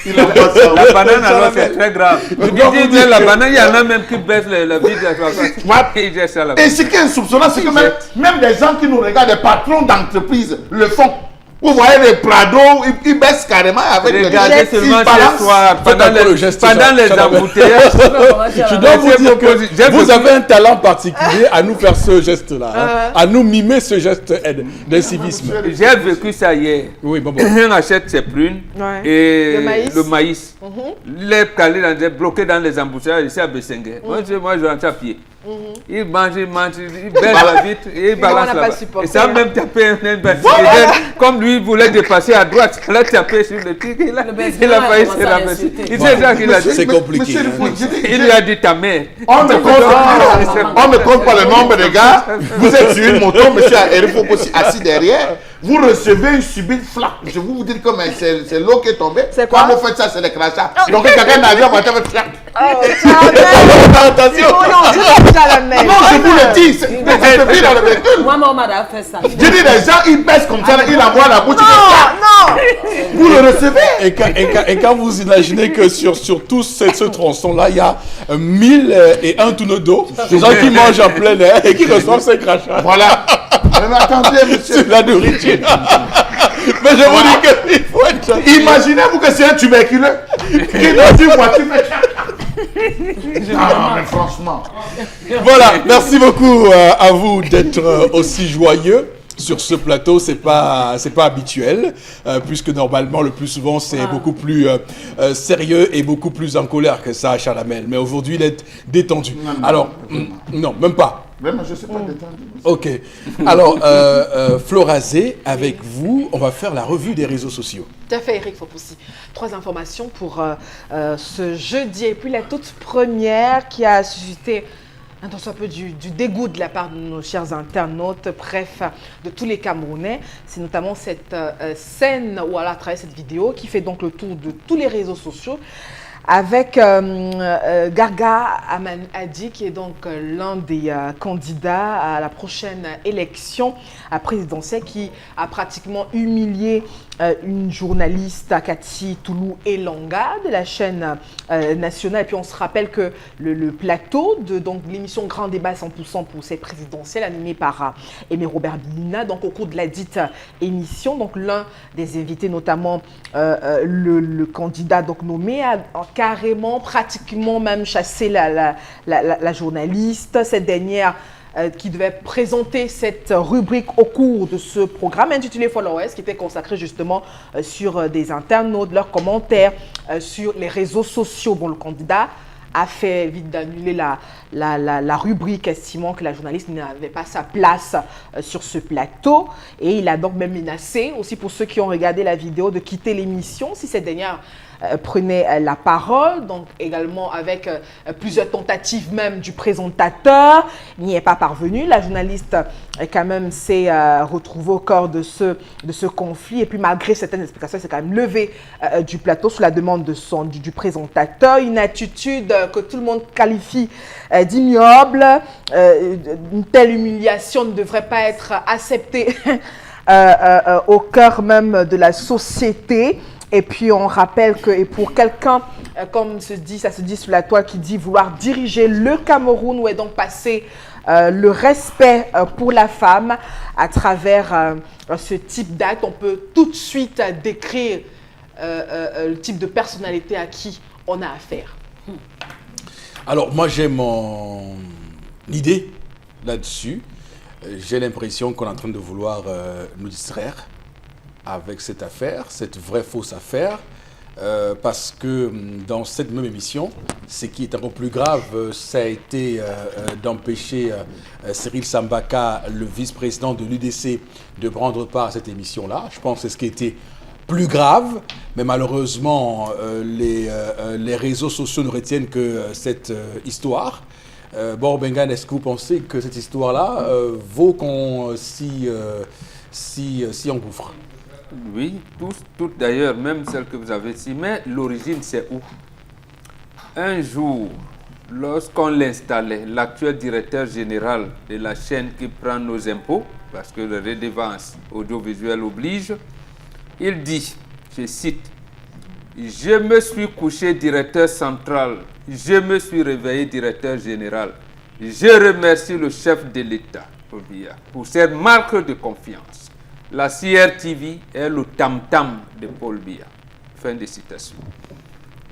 La banane, alors, c'est très grave. La banane, il y en a même qui baissent la vie de la Et ce qui est insoupçonnant, c'est que même des gens qui nous regardent, des patrons d'entreprise, le font. Vous voyez les Prado, ils baissent carrément avec les gars. Regardez seulement ce soir, pendant les embouteillages. Je dois vous dire que vous avez un talent particulier à nous faire ce geste-là, à nous mimer ce geste d'incivisme. J'ai vécu ça hier. Oui, bon. On achète ses prunes et le maïs. Les calés bloqués dans les embouteillages ici à Bessengue. Moi, je rentre à pied. Il mange, il baisse la vitre et il balance là-bas. Et ça même tapé un comme lui voulait dépasser à droite, il a tapé sur le truc, il a failli se ramasser. Il sait déjà qu'il a dit. C'est compliqué. Il lui a dit ta mère. On ne compte pas le nombre de gars. Vous êtes sur une moto, monsieur Rifopoussi assis derrière. Vous recevez une subite flaque. Je vais vous dire comment c'est l'eau qui est tombée. Quand vous faites ça, c'est les crachats. Donc quelqu'un d'avion va faire flaque. Attention. Non, je vous le dis. C'est dans le véhicule. Moi, on m'a fait ça. Je dis, les gens, ils baissent comme ça, ils envoient la bouche. Non. Vous le recevez. Et quand vous imaginez que sur tout ce tronçon-là, il y a 1001 tonneaux d'eau, des gens qui mangent en plein air et qui reçoivent ces crachats. Voilà. Mais attendez, monsieur. C'est la nourriture. Mais je vous dis qu'il faut être... Imaginez-vous que c'est un tuberculeux qui dans une voiture fait... Non, mais franchement. Voilà, merci beaucoup à vous d'être aussi joyeux. Sur ce plateau, c'est pas habituel, puisque normalement, le plus souvent, c'est beaucoup plus sérieux et beaucoup plus en colère que ça, Chalamel. Mais aujourd'hui, il est détendu. Alors, non, même pas. Vraiment, je ne sais pas détendu. Ok. Alors, Florazé, avec vous, on va faire la revue des réseaux sociaux. Tout à fait, Eric Fopoussi. 3 informations pour ce jeudi. Et puis la toute première qui a suscité un peu du dégoût de la part de nos chers internautes, bref, de tous les Camerounais. C'est notamment cette scène, ou à travers cette vidéo, qui fait donc le tour de tous les réseaux sociaux, avec Garga Adi, qui est donc l'un des candidats à la prochaine élection présidentielle, qui a pratiquement humilié une journaliste, Cathy Toulou Elanga, de la chaîne nationale. Et puis on se rappelle que le plateau de l'émission Grand Débat 100% pour cette présidentielle, animée par Aimé Robert Bilina, donc au cours de la dite émission, donc l'un des invités, notamment le candidat donc nommé, a carrément, pratiquement même chassé la journaliste. Cette dernière qui devait présenter cette rubrique au cours de ce programme intitulé Followers, qui était consacré justement sur des internautes, leurs commentaires sur les réseaux sociaux. Bon, le candidat a fait vite d'annuler la rubrique, estimant que la journaliste n'avait pas sa place sur ce plateau. Et il a donc même menacé, aussi pour ceux qui ont regardé la vidéo, de quitter l'émission si cette dernière prenait la parole, donc également avec plusieurs tentatives même du présentateur. Il n'y est pas parvenu. La journaliste quand même s'est retrouvée au cœur de ce conflit, et puis malgré certaines explications, elle s'est quand même levée du plateau sous la demande du présentateur. Une attitude que tout le monde qualifie d'ignoble. Une telle humiliation ne devrait pas être acceptée au cœur même de la société. Et puis on rappelle que, et pour quelqu'un, comme ça se dit sur la toile, qui dit vouloir diriger le Cameroun, où est donc passé le respect pour la femme à travers ce type d'acte, on peut tout de suite décrire le type de personnalité à qui on a affaire. Alors moi j'ai mon idée là-dessus. J'ai l'impression qu'on est en train de vouloir nous distraire avec cette affaire, cette vraie fausse affaire, parce que dans cette même émission, ce qui est encore plus grave, ça a été d'empêcher Cyril Sambaka, le vice-président de l'UDC, de prendre part à cette émission-là. Je pense que c'est ce qui était plus grave, mais malheureusement, les réseaux sociaux ne retiennent que cette histoire. Bon, Bengan, est-ce que vous pensez que cette histoire-là vaut qu'on s'y engouffre? Oui, toutes d'ailleurs, même celle que vous avez dit, mais l'origine c'est où? Un jour, lorsqu'on l'installait, l'actuel directeur général de la chaîne qui prend nos impôts, parce que la redevance audiovisuelle oblige, il dit, je cite, « Je me suis couché directeur central, je me suis réveillé directeur général. Je remercie le chef de l'État pour cette marque de confiance. La CRTV est le tam-tam de Paul Biya. » Fin de citation.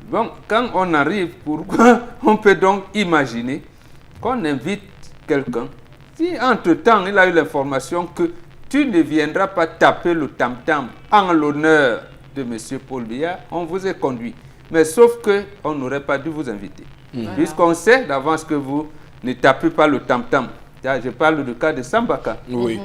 Bon, quand on arrive, pourquoi on peut donc imaginer qu'on invite quelqu'un, si entre-temps il a eu l'information que tu ne viendras pas taper le tam-tam en l'honneur de M. Paul Biya, on vous est conduit. Mais sauf qu'on n'aurait pas dû vous inviter. Puisqu'on sait d'avance que vous ne tapez pas le tam-tam. Je parle du cas de Sambaka. Oui.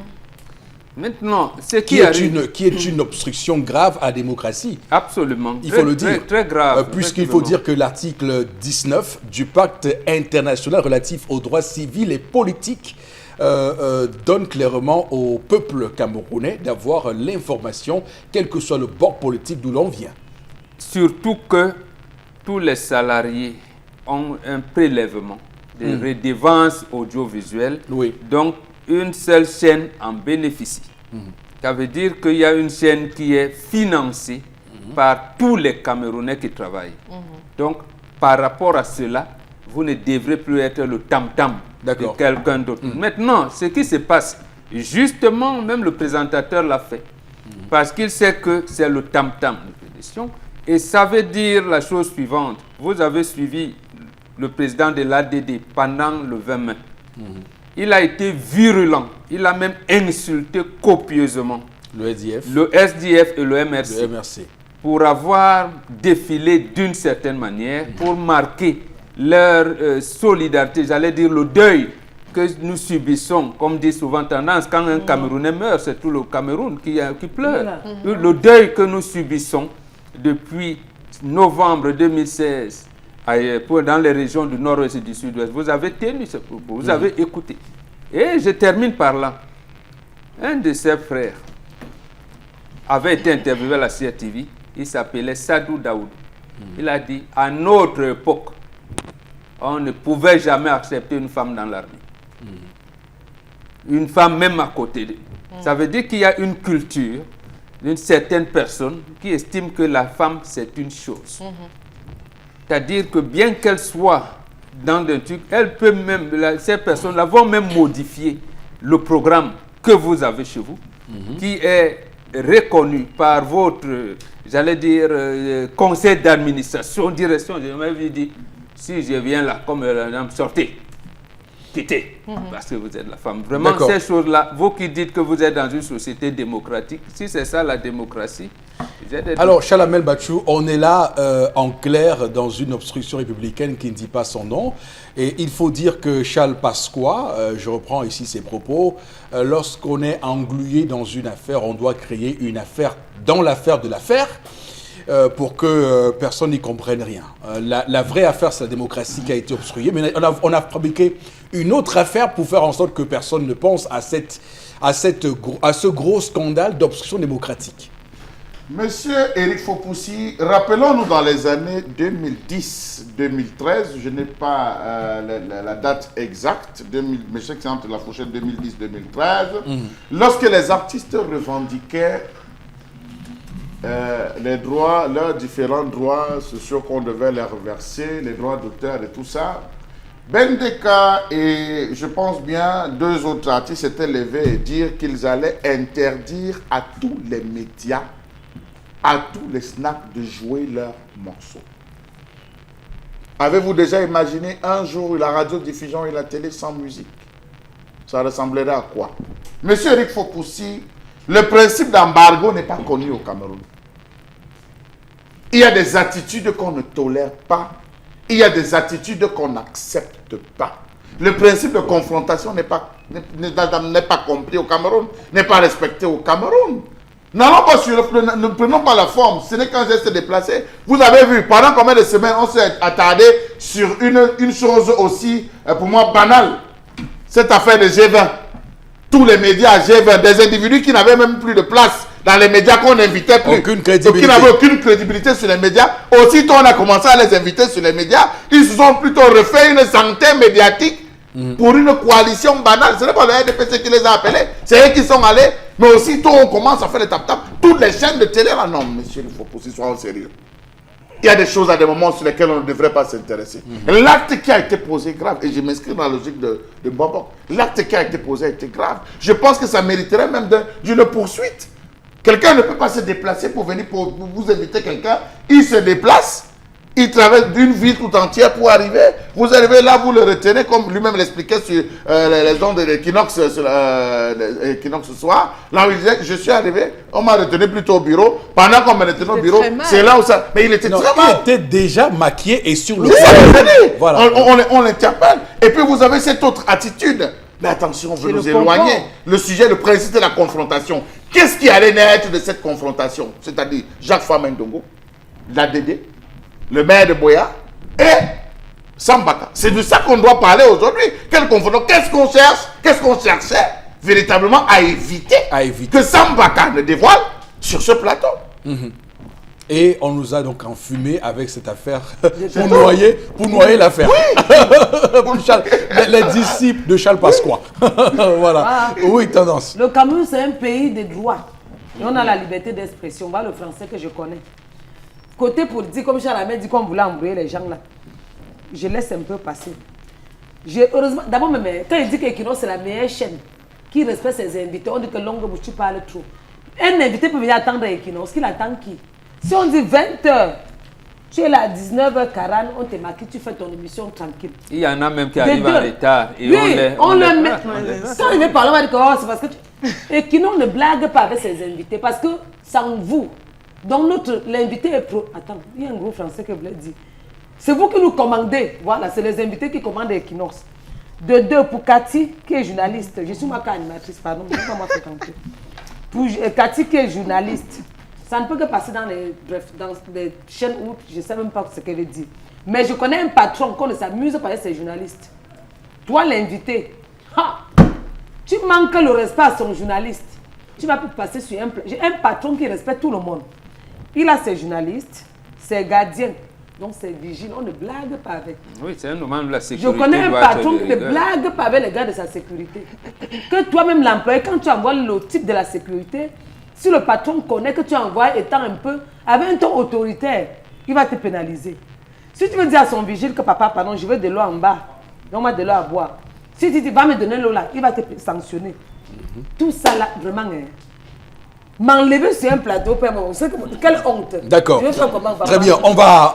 Maintenant, ce qui arrive... Qui est une obstruction grave à la démocratie. Absolument. Il faut le dire. Très grave. Puisqu'il faut dire que l'article 19 du pacte international relatif aux droits civils et politiques donne clairement au peuple camerounais d'avoir l'information, quel que soit le bord politique d'où l'on vient. Surtout que tous les salariés ont un prélèvement de redevances audiovisuelles. Oui. Donc, une seule chaîne en bénéficie. Ça veut dire qu'il y a une chaîne qui est financée par tous les Camerounais qui travaillent. Donc, par rapport à cela, vous ne devrez plus être le tam-tam de quelqu'un d'autre. Maintenant, ce qui se passe, justement, même le présentateur l'a fait. Parce qu'il sait que c'est le tam-tam de l'édition. Et ça veut dire la chose suivante. Vous avez suivi le président de l'ADD pendant le 20 mai. Il a été virulent. Il a même insulté copieusement le SDF et le MRC. Pour avoir défilé d'une certaine manière, pour marquer leur solidarité, j'allais dire le deuil que nous subissons, comme dit souvent tendance, quand un Camerounais meurt, c'est tout le Cameroun qui pleure. Le deuil que nous subissons depuis novembre 2016, dans les régions du nord-ouest et du sud-ouest. Vous avez tenu ce propos, vous avez écouté. Et je termine par là. Un de ses frères avait été interviewé à la CRTV, il s'appelait Sadou Daoud. Il a dit, à notre époque, on ne pouvait jamais accepter une femme dans l'armée. Une femme même à côté d'eux. Ça veut dire qu'il y a une culture d'une certaine personne qui estime que la femme, c'est une chose. C'est-à-dire que bien qu'elle soit dans un truc, elle peut même, ces personnes-là vont même modifier le programme que vous avez chez vous, qui est reconnu par votre, j'allais dire, conseil d'administration, direction. Je m'avais dit, si je viens là, comme sortez, quittez, parce que vous êtes la femme. Vraiment, ces choses-là, vous qui dites que vous êtes dans une société démocratique, si c'est ça la démocratie, alors, Chalamel Bachou, on est là en clair dans une obstruction républicaine qui ne dit pas son nom. Et il faut dire que Charles Pasqua, je reprends ici ses propos, lorsqu'on est englué dans une affaire, on doit créer une affaire dans l'affaire de l'affaire pour que personne n'y comprenne rien. La vraie affaire, c'est la démocratie qui a été obstruée. Mais on a fabriqué une autre affaire pour faire en sorte que personne ne pense à ce gros scandale d'obstruction démocratique. Monsieur Éric Fopoussi, rappelons-nous dans les années 2010-2013, je n'ai pas la date exacte, mais je sais que c'est entre la fourchette 2010-2013, lorsque les artistes revendiquaient les droits, leurs différents droits sociaux qu'on devait leur reverser, les droits d'auteur et tout ça, Bendeka et je pense bien deux autres artistes s'étaient levés et dire qu'ils allaient interdire à tous les médias, à tous les snacks de jouer leurs morceaux. Avez-vous déjà imaginé un jour la radiodiffusion et la télé sans musique? Ça ressemblerait à quoi? Monsieur Éric Fopoussi, le principe d'embargo n'est pas connu au Cameroun. Il y a des attitudes qu'on ne tolère pas. Il y a des attitudes qu'on n'accepte pas. Le principe de confrontation n'est pas compris au Cameroun, n'est pas respecté au Cameroun. Ne prenons pas la forme, ce n'est qu'un geste déplacé. Vous avez vu, pendant combien de semaines on s'est attardé sur une chose aussi, pour moi, banale. Cette affaire de G20. Tous les médias G20, des individus qui n'avaient même plus de place dans les médias qu'on n'invitait plus. Aucune crédibilité. Qui n'avaient aucune crédibilité sur les médias. Aussitôt on a commencé à les inviter sur les médias, ils se sont plutôt refait une santé médiatique pour une coalition banale. Ce n'est pas le RDPC qui les a appelés, c'est eux qui sont allés. Mais aussitôt on commence à faire les tap-tap. Toutes les chaînes de télé, là, non, monsieur, il faut qu'on soit en sérieux. Il y a des choses à des moments sur lesquels on ne devrait pas s'intéresser. L'acte qui a été posé grave, et je m'inscris dans la logique de Mboko, l'acte qui a été posé a été grave. Je pense que ça mériterait même d'une poursuite. Quelqu'un ne peut pas se déplacer pour venir pour vous inviter quelqu'un. Il se déplace, il traverse d'une ville tout entière pour arriver. Vous arrivez là, vous le retenez, comme lui-même l'expliquait sur les ondes de l'Equinox ce soir. Là où il disait, je suis arrivé, on m'a retenu plutôt au bureau. Pendant qu'on m'a retenu au bureau, c'est là où ça... Mais il était très mal. Il était déjà maquillé et sur le Oui, voilà. on l'interpelle. Et puis vous avez cette autre attitude. Mais attention, on veut nous éloigner. Le sujet, le principe de la confrontation. Qu'est-ce qui allait naître de cette confrontation? C'est-à-dire Jacques Famendongo, l'ADD, le maire de Boya et Sambaka. C'est de ça qu'on doit parler aujourd'hui. Quelle confrontation? Qu'est-ce qu'on cherche? Qu'est-ce qu'on cherchait véritablement à éviter que Sambaka ne dévoile sur ce plateau? Et on nous a donc enfumé avec cette affaire pour noyer l'affaire. les disciples de Charles Pasqua. Voilà. Ah. Oui, tendance. Le Cameroun, c'est un pays de droit. Et on a la liberté d'expression. Voilà le français que je connais. Côté politique, comme Charles Ahmed dit qu'on voulait embrouiller les gens là, je laisse un peu passer. Heureusement, d'abord, quand il dit qu'Equinox c'est la meilleure chaîne qui respecte ses invités, on dit que Longue Bouche, tu parles trop. Un invité peut venir attendre Equinox. Qu'il attend qui? Si on dit 20h, tu es là à 19h40, on te marque, tu fais ton émission tranquille. Il y en a même qui arrivent en retard. Et oui, on les met. prend. Quand il veut parler, on va dire que oh, c'est parce que Et Equinox ne blague pas avec ses invités parce que sans vous, donc l'invité est pro. Attends, il y a un gros français que vous voulez dire. C'est vous qui nous commandez. Voilà, c'est les invités qui commandent Equinox. De deux, pour Cathy, qui est journaliste. Je suis ma animatrice, pardon, je ne vais pas m'en fréquenter. Pour Cathy, qui est journaliste. Ça ne peut que passer dans les chaînes où je ne sais même pas ce qu'elle dit. Mais je connais un patron qu'on ne s'amuse pas avec ses journalistes. Toi, l'invité, tu manques le respect à son journaliste. Tu vas plus passer sur un... J'ai un patron qui respecte tout le monde. Il a ses journalistes, ses gardiens. Donc c'est vigile, on ne blague pas avec. Oui, c'est un moment de la sécurité. Je connais un patron qui ne blague pas avec les gars de sa sécurité. Que toi-même l'employé, quand tu envoies le type de la sécurité, si le patron connaît que tu envoies étant un peu, avec un ton autoritaire, il va te pénaliser. Si tu veux dire à son vigile que papa, pardon, je veux de l'eau en bas, donne-moi de l'eau à boire. Si tu dis, va me donner l'eau là, il va te sanctionner. Tout ça là, vraiment, m'enlever sur un plateau, quelle honte. D'accord. Très bien, on va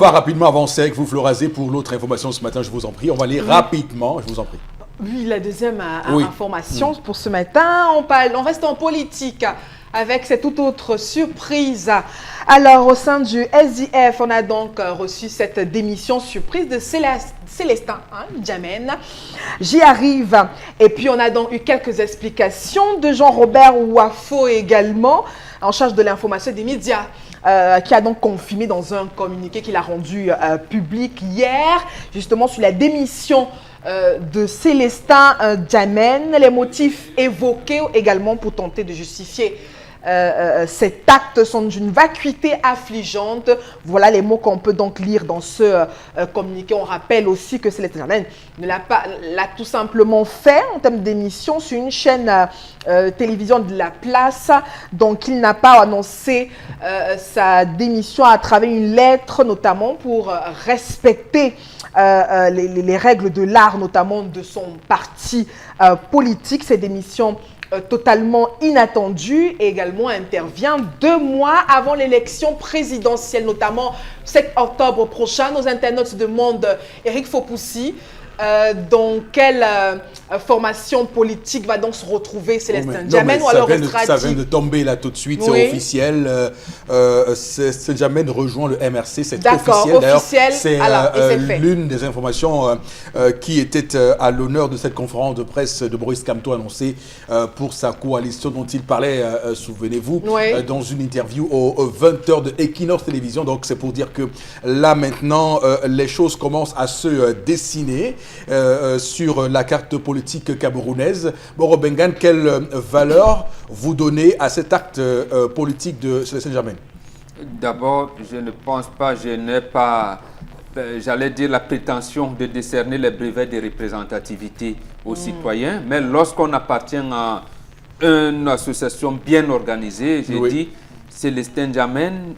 rapidement avancer avec vous, Florazé, pour l'autre information ce matin, je vous en prie. On va aller rapidement, je vous en prie. Oui, la deuxième information pour ce matin, on reste en politique avec cette toute autre surprise. Alors, au sein du SDF, on a donc reçu cette démission surprise de Célestin Djamène. J'y arrive. Et puis, on a donc eu quelques explications de Jean-Robert Ouafo également, en charge de l'information des médias. Qui a donc confirmé dans un communiqué qu'il a rendu public hier, justement sur la démission de Célestin Djamène, les motifs évoqués également pour tenter de justifier cet acte sont d'une vacuité affligeante. Voilà les mots qu'on peut donc lire dans ce communiqué. On rappelle aussi que Célestin Djamène l'a tout simplement fait en termes d'émission sur une chaîne télévision de la place. Donc il n'a pas annoncé sa démission à travers une lettre, notamment pour respecter les règles de l'art, notamment de son parti politique. Cette démission totalement inattendue et également intervient 2 mois avant l'élection présidentielle, notamment 7 octobre prochain. Nos internautes se demandent, Eric Fopoussi, dans quelle formation politique va donc se retrouver Célestin Djamène ou ça alors vient de, restera-t-il... ça vient de tomber là tout de suite, Oui. c'est officiel. Célestin Djamène rejoint le MRC, c'est D'accord, officiel. D'ailleurs, officiel. c'est Alors, et c'est fait. l'une des informations qui était à l'honneur de cette conférence de presse de Maurice Kamto annoncée pour sa coalition dont il parlait, souvenez-vous, Oui. dans une interview aux 20h de Equinox Télévision. Donc c'est pour dire que là maintenant, les choses commencent à se dessiner sur la carte politique camerounaise. Boro Bengan, quelle valeur vous donnez à cet acte politique de Célestin Djamène? D'abord, je ne pense pas, je n'ai pas, j'allais dire, la prétention de décerner les brevets de représentativité aux citoyens, mais lorsqu'on appartient à une association bien organisée, j'ai Oui. dit, Célestin Djamène,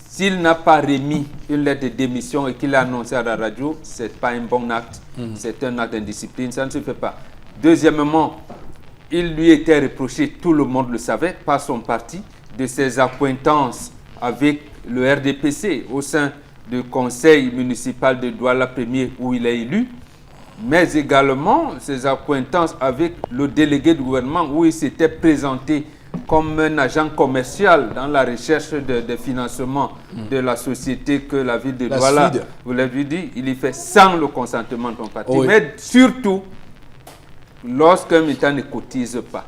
s'il n'a pas remis une lettre de démission et qu'il a annoncé à la radio, ce n'est pas un bon acte, c'est un acte d'indiscipline, ça ne se fait pas. Deuxièmement, il lui était reproché, tout le monde le savait, par son parti, de ses accointances avec le RDPC au sein du conseil municipal de Douala 1er où il est élu, mais également ses accointances avec le délégué du gouvernement où il s'était présenté comme un agent commercial dans la recherche de financement de la société que la ville de La Douala, Suide. vous l'avez dit, il y fait sans le consentement de ton parti. Oui. Mais surtout, lorsqu'un militant ne cotise pas,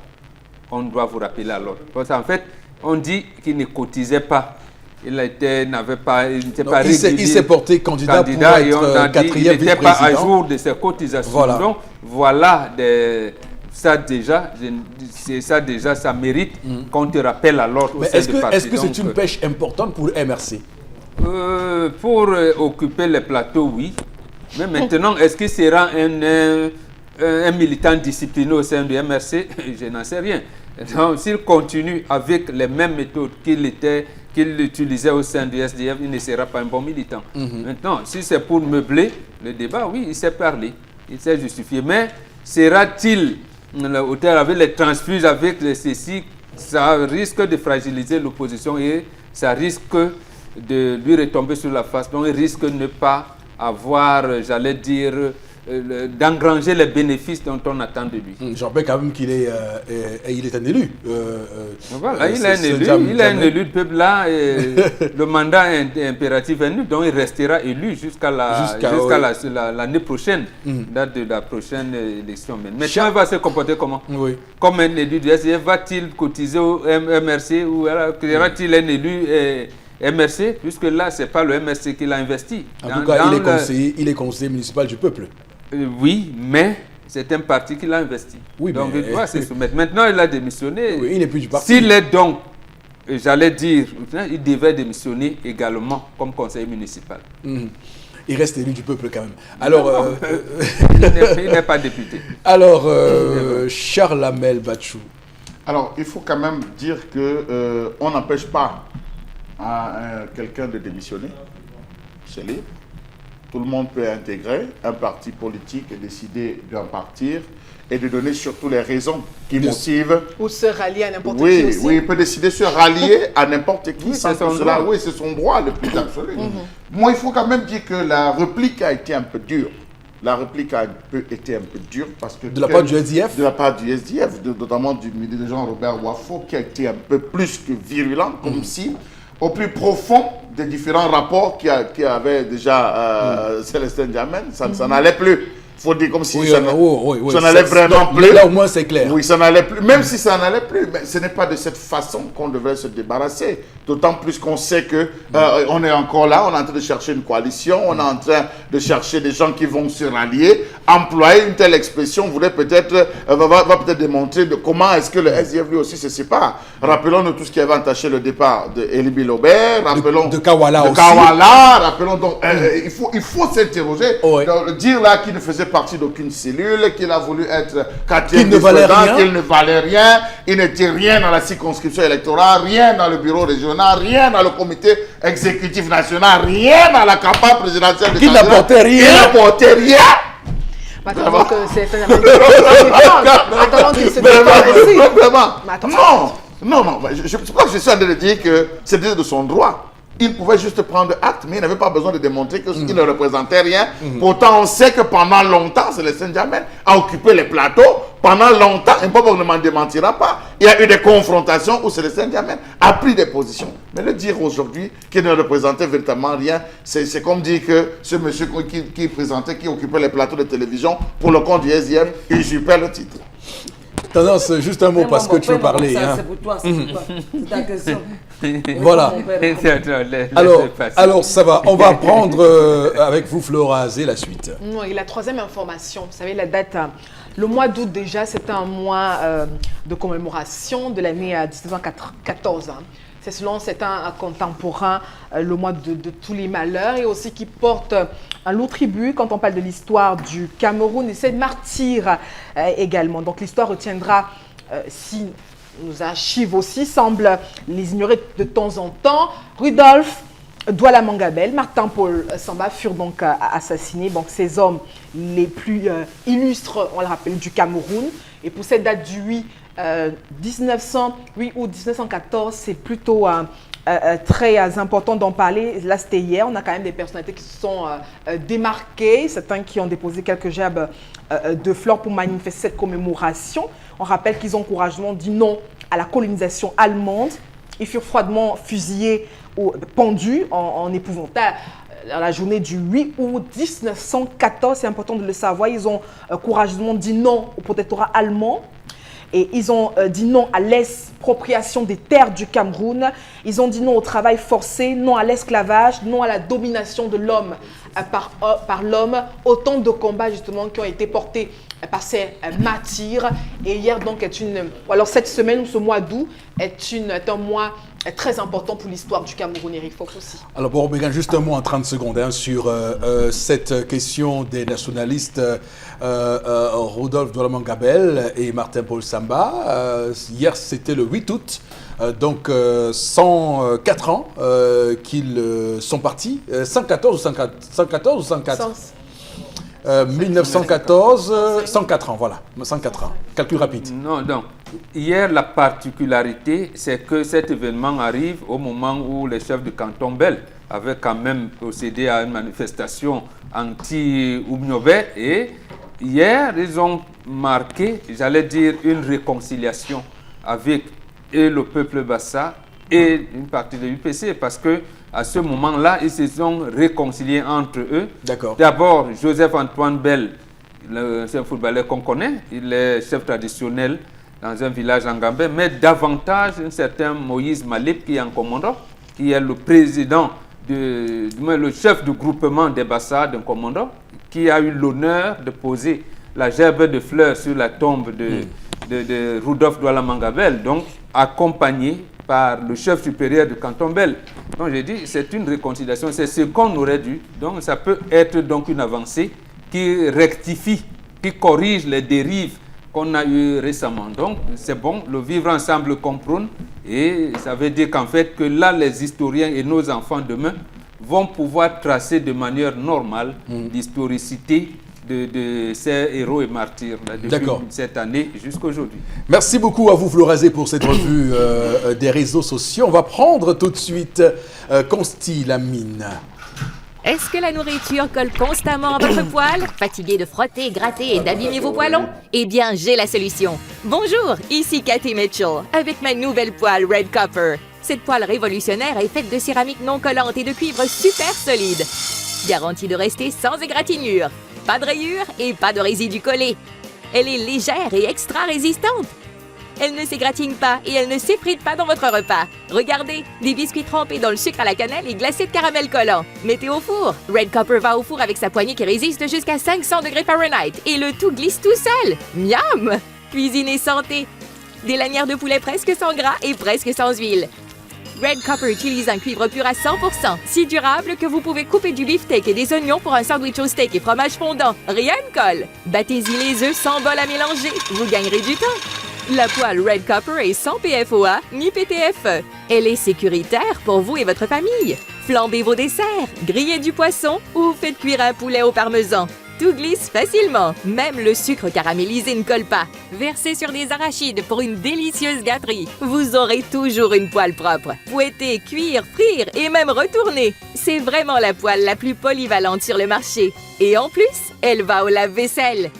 on doit vous rappeler à l'ordre. Parce qu'en fait, on dit qu'il ne cotisait pas. Il n'était pas régulier. Il s'est porté candidat pour et on a être dit qu'il quatrième n'était pas à vice-président. jour de ses cotisations. Voilà. Donc, voilà, ça déjà, ça mérite qu'on te rappelle à l'ordre. Mais est-ce que c'est une pêche importante pour le MRC? Pour occuper les plateaux, oui. Mais maintenant, est-ce qu'il sera un militant discipliné au sein du MRC? Je n'en sais rien. Donc, s'il continue avec les mêmes méthodes qu'il utilisait au sein du SDF, il ne sera pas un bon militant. Maintenant, si c'est pour meubler le débat, oui, il sait parler, il sait justifier. Mais sera-t-il avec les transfuges, avec les ceci, ça risque de fragiliser l'opposition et ça risque de lui retomber sur la face. Donc, il risque de ne pas avoir, j'allais dire, d'engranger les bénéfices dont on attend de lui. Je rappelle quand même qu'il est, il est un élu. Voilà, il est un élu du peuple là, et le mandat impératif est nul, donc il restera élu jusqu'à l'année prochaine, date de la prochaine élection. Mais maintenant, il va se comporter comment? Oui. Comme un élu du SDF, va-t-il cotiser au MRC ou sera-t-il un élu MRC, puisque là, ce n'est pas le MRC qui l'a investi. En tout cas, il est conseiller municipal du peuple. Oui, mais c'est un parti qui l'a investi. Oui, donc mais... il doit se soumettre. Maintenant, il a démissionné. Oui, il n'est plus du parti. S'il est donc, j'allais dire, il devait démissionner également comme conseiller municipal. Il reste élu du peuple quand même. Alors, il n'est pas député. Alors, Charles Amel Bachou. Alors, il faut quand même dire qu'on n'empêche pas à quelqu'un de démissionner. C'est libre. Tout le monde peut intégrer un parti politique et décider d'en partir et de donner surtout les raisons qui motivent. Ou se rallier à n'importe qui Oui, aussi. oui, il peut décider de se rallier à n'importe qui. Oui, sans c'est son que cela, droit. oui, c'est son droit le plus absolu. Moi, il faut quand même dire que la réplique a été un peu dure. La réplique a été un peu dure parce que... De la part du SDF? De la part du SDF, notamment du ministre Jean-Robert Wafo, qui a été un peu plus que virulent, comme si, au plus profond des différents rapports qui avaient déjà Célestin Djamène, ça n'allait plus. Il faut dire comme si ça n'allait vraiment plus. Là, au moins, c'est clair. Oui, ça n'allait plus. Même si ça n'allait plus, mais ce n'est pas de cette façon qu'on devrait se débarrasser. D'autant plus qu'on sait que on est encore là, on est en train de chercher une coalition, on est en train de chercher des gens qui vont se rallier. Employer une telle expression va peut-être démontrer de comment est-ce que le SDF lui aussi se sépare. Rappelons-nous tout ce qui avait entaché le départ de Elibi Lobert, rappelons de Kawala aussi. Rappelons donc, il faut s'interroger, Ouais. dire là qu'il ne faisait partie d'aucune cellule, qu'il a voulu être quatrième Qu'il ne valait vice-président, rien. qu'il ne valait rien, il n'était rien dans la circonscription électorale, rien dans le bureau régional, rien dans le comité exécutif national, rien dans la campagne présidentielle. Qu'il n'apportait rien. Il n'apportait rien. Attendons que c'est attendons qu'il se défende aussi. Vraiment. Mais attends. Non, je crois que je suis en train de dire que c'était de son droit il pouvait juste prendre acte, mais il n'avait pas besoin de démontrer qu'il ne représentait rien. Pourtant, on sait que pendant longtemps, Célestin Diamène a occupé les plateaux. Pendant longtemps, un peuple ne m'en démentira pas. Il y a eu des confrontations où Célestin Diamène a pris des positions. Mais le dire aujourd'hui qu'il ne représentait véritablement rien, c'est comme dire que ce monsieur qui occupait les plateaux de télévision pour le compte du SDF, il usurpait le titre. Tendance, juste un mot parce que tu veux parler. C'est pour toi, c'est pour toi. C'est ta question. Voilà. Alors, ça va. On va prendre avec vous, Flora Azé, la suite. Oui, la troisième information, vous savez, la date, le mois d'août déjà, c'est un mois de commémoration de l'année 1914. C'est selon certains contemporains le mois de tous les malheurs et aussi qui porte un lourd tribut quand on parle de l'histoire du Cameroun et ses martyrs également. Donc l'histoire retiendra, si nos archives aussi semblent les ignorer de temps en temps, Rudolf Douala Mangabel, Martin-Paul Samba furent donc assassinés. Donc ces hommes les plus illustres, on le rappelle, du Cameroun. Et pour cette date du 8 août 1914, c'est plutôt très important d'en parler. Là, c'était hier. On a quand même des personnalités qui se sont démarquées, certains qui ont déposé quelques gerbes de fleurs pour manifester cette commémoration. On rappelle qu'ils ont courageusement dit non à la colonisation allemande. Ils furent froidement fusillés ou pendus en épouvantail. Dans la journée du 8 août 1914, c'est important de le savoir, ils ont courageusement dit non au protectorat allemand. Et ils ont dit non à l'expropriation des terres du Cameroun. Ils ont dit non au travail forcé, non à l'esclavage, non à la domination de l'homme par l'homme. Autant de combats justement qui ont été portés par ces martyrs. Et hier donc alors cette semaine ou ce mois d'août est un mois très important pour l'histoire du Cameroun, Eric Fox aussi. Alors bon, on juste un mot en 30 secondes sur cette question des nationalistes Rudolf Douala Mangabel et Martin-Paul Samba. Hier, c'était le 8 août, donc 104 ans qu'ils sont partis. 114 ou 104 1914, 104 ans, voilà, 104 ans. Calcul rapide. Non, donc, hier, la particularité, c'est que cet événement arrive au moment où les chefs de canton Bel avaient quand même procédé à une manifestation anti-Oumniobé. Et hier, ils ont marqué, j'allais dire, une réconciliation avec le peuple Bassa et une partie de l'UPC, parce que à ce moment-là, ils se sont réconciliés entre eux. D'accord. D'abord, Joseph-Antoine Bel, c'est un footballeur qu'on connaît, il est chef traditionnel dans un village en Gambie, mais davantage un certain Moïse Malip qui est en commandant, qui est le président, le chef du groupement des Bassa d'un commandant, qui a eu l'honneur de poser la gerbe de fleurs sur la tombe de Rudolf Douala Mangabel, donc accompagné par le chef supérieur du canton Bel. Donc j'ai dit, c'est une réconciliation, c'est ce qu'on aurait dû. Donc ça peut être donc une avancée qui rectifie, qui corrige les dérives qu'on a eues récemment. Donc c'est bon, le vivre ensemble qu'on prône, et ça veut dire qu'en fait que là, les historiens et nos enfants demain vont pouvoir tracer de manière normale l'historicité de ces héros et martyrs depuis cette année jusqu'à aujourd'hui. Merci beaucoup à vous, Flora Azé, pour cette revue des réseaux sociaux. On va prendre tout de suite Consti Lamine. Est-ce que la nourriture colle constamment à votre poêle? Fatigué de frotter, gratter et d'abîmer vos poêlons? Eh bien, j'ai la solution. Bonjour, ici Cathy Mitchell, avec ma nouvelle poêle Red Copper. Cette poêle révolutionnaire est faite de céramique non collante et de cuivre super solide. Garantie de rester sans égratignure. Pas de rayures et pas de résidus collés. Elle est légère et extra résistante. Elle ne s'égratigne pas et elle ne s'effrite pas dans votre repas. Regardez, des biscuits trempés dans le sucre à la cannelle et glacés de caramel collant. Mettez au four. Red Copper va au four avec sa poignée qui résiste jusqu'à 500 degrés Fahrenheit et le tout glisse tout seul. Miam! Cuisine et santé. Des lanières de poulet presque sans gras et presque sans huile. Red Copper utilise un cuivre pur à 100%, si durable que vous pouvez couper du beefsteak et des oignons pour un sandwich au steak et fromage fondant. Rien ne colle. Battez-y les œufs sans bol à mélanger. Vous gagnerez du temps. La poêle Red Copper est sans PFOA ni PTFE. Elle est sécuritaire pour vous et votre famille. Flambez vos desserts, grillez du poisson ou faites cuire un poulet au parmesan. tout glisse facilement. Même le sucre caramélisé ne colle pas. Versez sur des arachides pour une délicieuse gâterie. Vous aurez toujours une poêle propre. Fouetter, cuire, frire et même retourner. C'est vraiment la poêle la plus polyvalente sur le marché. Et en plus, elle va au lave-vaisselle.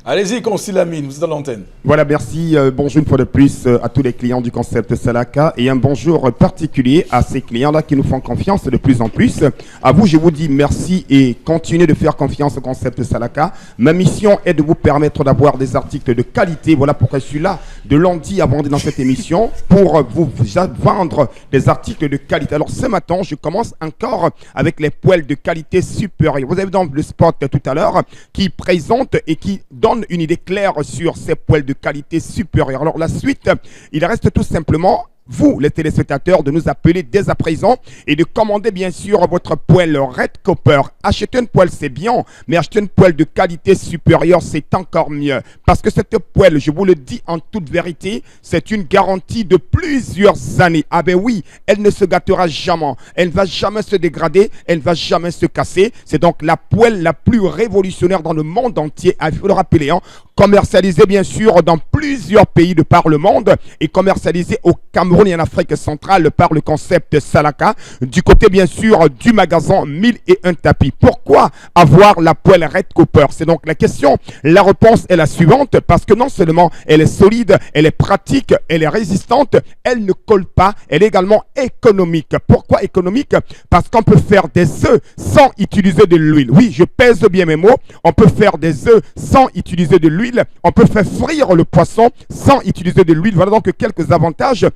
Allez-y, Consul Lamine, vous êtes à l'antenne. Voilà, merci. Bonjour une fois de plus à tous les clients du concept Salaka et un bonjour particulier à ces clients-là qui nous font confiance de plus en plus. À vous, je vous dis merci et continuez de faire confiance au concept Salaka. Ma mission est de vous permettre d'avoir des articles de qualité. Voilà pourquoi je suis là de lundi à vendredi dans cette émission pour vous vendre des articles de qualité. Alors ce matin, je commence encore avec les poêles de qualité supérieure. Vous avez donc le spot tout à l'heure qui présente et qui donne une idée claire sur ces poêles de qualité supérieure. Alors la suite, il reste tout simplement vous, les téléspectateurs, de nous appeler dès à présent et de commander bien sûr votre poêle Red Copper. Acheter une poêle, c'est bien, mais acheter une poêle de qualité supérieure, c'est encore mieux. Parce que cette poêle, je vous le dis en toute vérité, c'est une garantie de plusieurs années. Ah ben oui, elle ne se gâtera jamais. Elle ne va jamais se dégrader, elle ne va jamais se casser. C'est donc la poêle la plus révolutionnaire dans le monde entier. Il faut le rappeler, hein. Commercialisée bien sûr dans plusieurs pays de par le monde et commercialisée au Cameroun et en Afrique centrale par le concept Salaka, du côté bien sûr du magasin 1001 tapis. Pourquoi avoir la poêle Red Copper? C'est donc la question. La réponse est la suivante, parce que non seulement elle est solide, elle est pratique, elle est résistante, elle ne colle pas, elle est également économique. Pourquoi économique? Parce qu'on peut faire des œufs sans utiliser de l'huile. Oui, je pèse bien mes mots. On peut faire des œufs sans utiliser de l'huile. On peut faire frire le poisson sans utiliser de l'huile. Voilà donc quelques avantages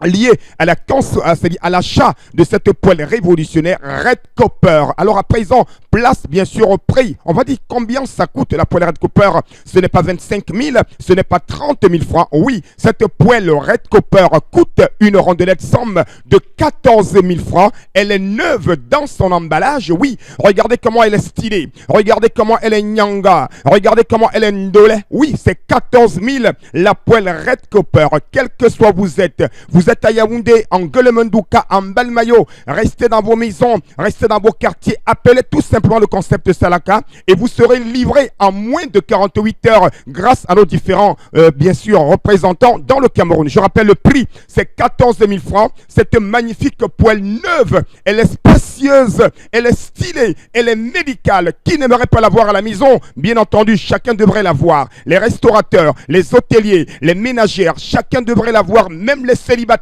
lié à l'achat de cette poêle révolutionnaire Red Copper. Alors à présent, place bien sûr au prix. On va dire combien ça coûte la poêle Red Copper. Ce n'est pas 25 000, ce n'est pas 30 000 francs. Oui, cette poêle Red Copper coûte une rondelette somme de 14 000 francs. Elle est neuve dans son emballage. Oui, regardez comment elle est stylée. Regardez comment elle est nyanga. Regardez comment elle est ndolé. Oui, c'est 14 000 la poêle Red Copper. Quel que soit vous êtes à Yaoundé, en Guelemendouka, en Balmayo, restez dans vos maisons, restez dans vos quartiers, appelez tout simplement le concept Salaka et vous serez livré en moins de 48 heures grâce à nos différents, bien sûr, représentants dans le Cameroun. Je rappelle le prix, c'est 14 000 francs. Cette magnifique poêle neuve, elle est spacieuse, elle est stylée, elle est médicale. Qui n'aimerait pas l'avoir à la maison? Bien entendu, chacun devrait l'avoir. Les restaurateurs, les hôteliers, les ménagères, chacun devrait l'avoir, même les célibataires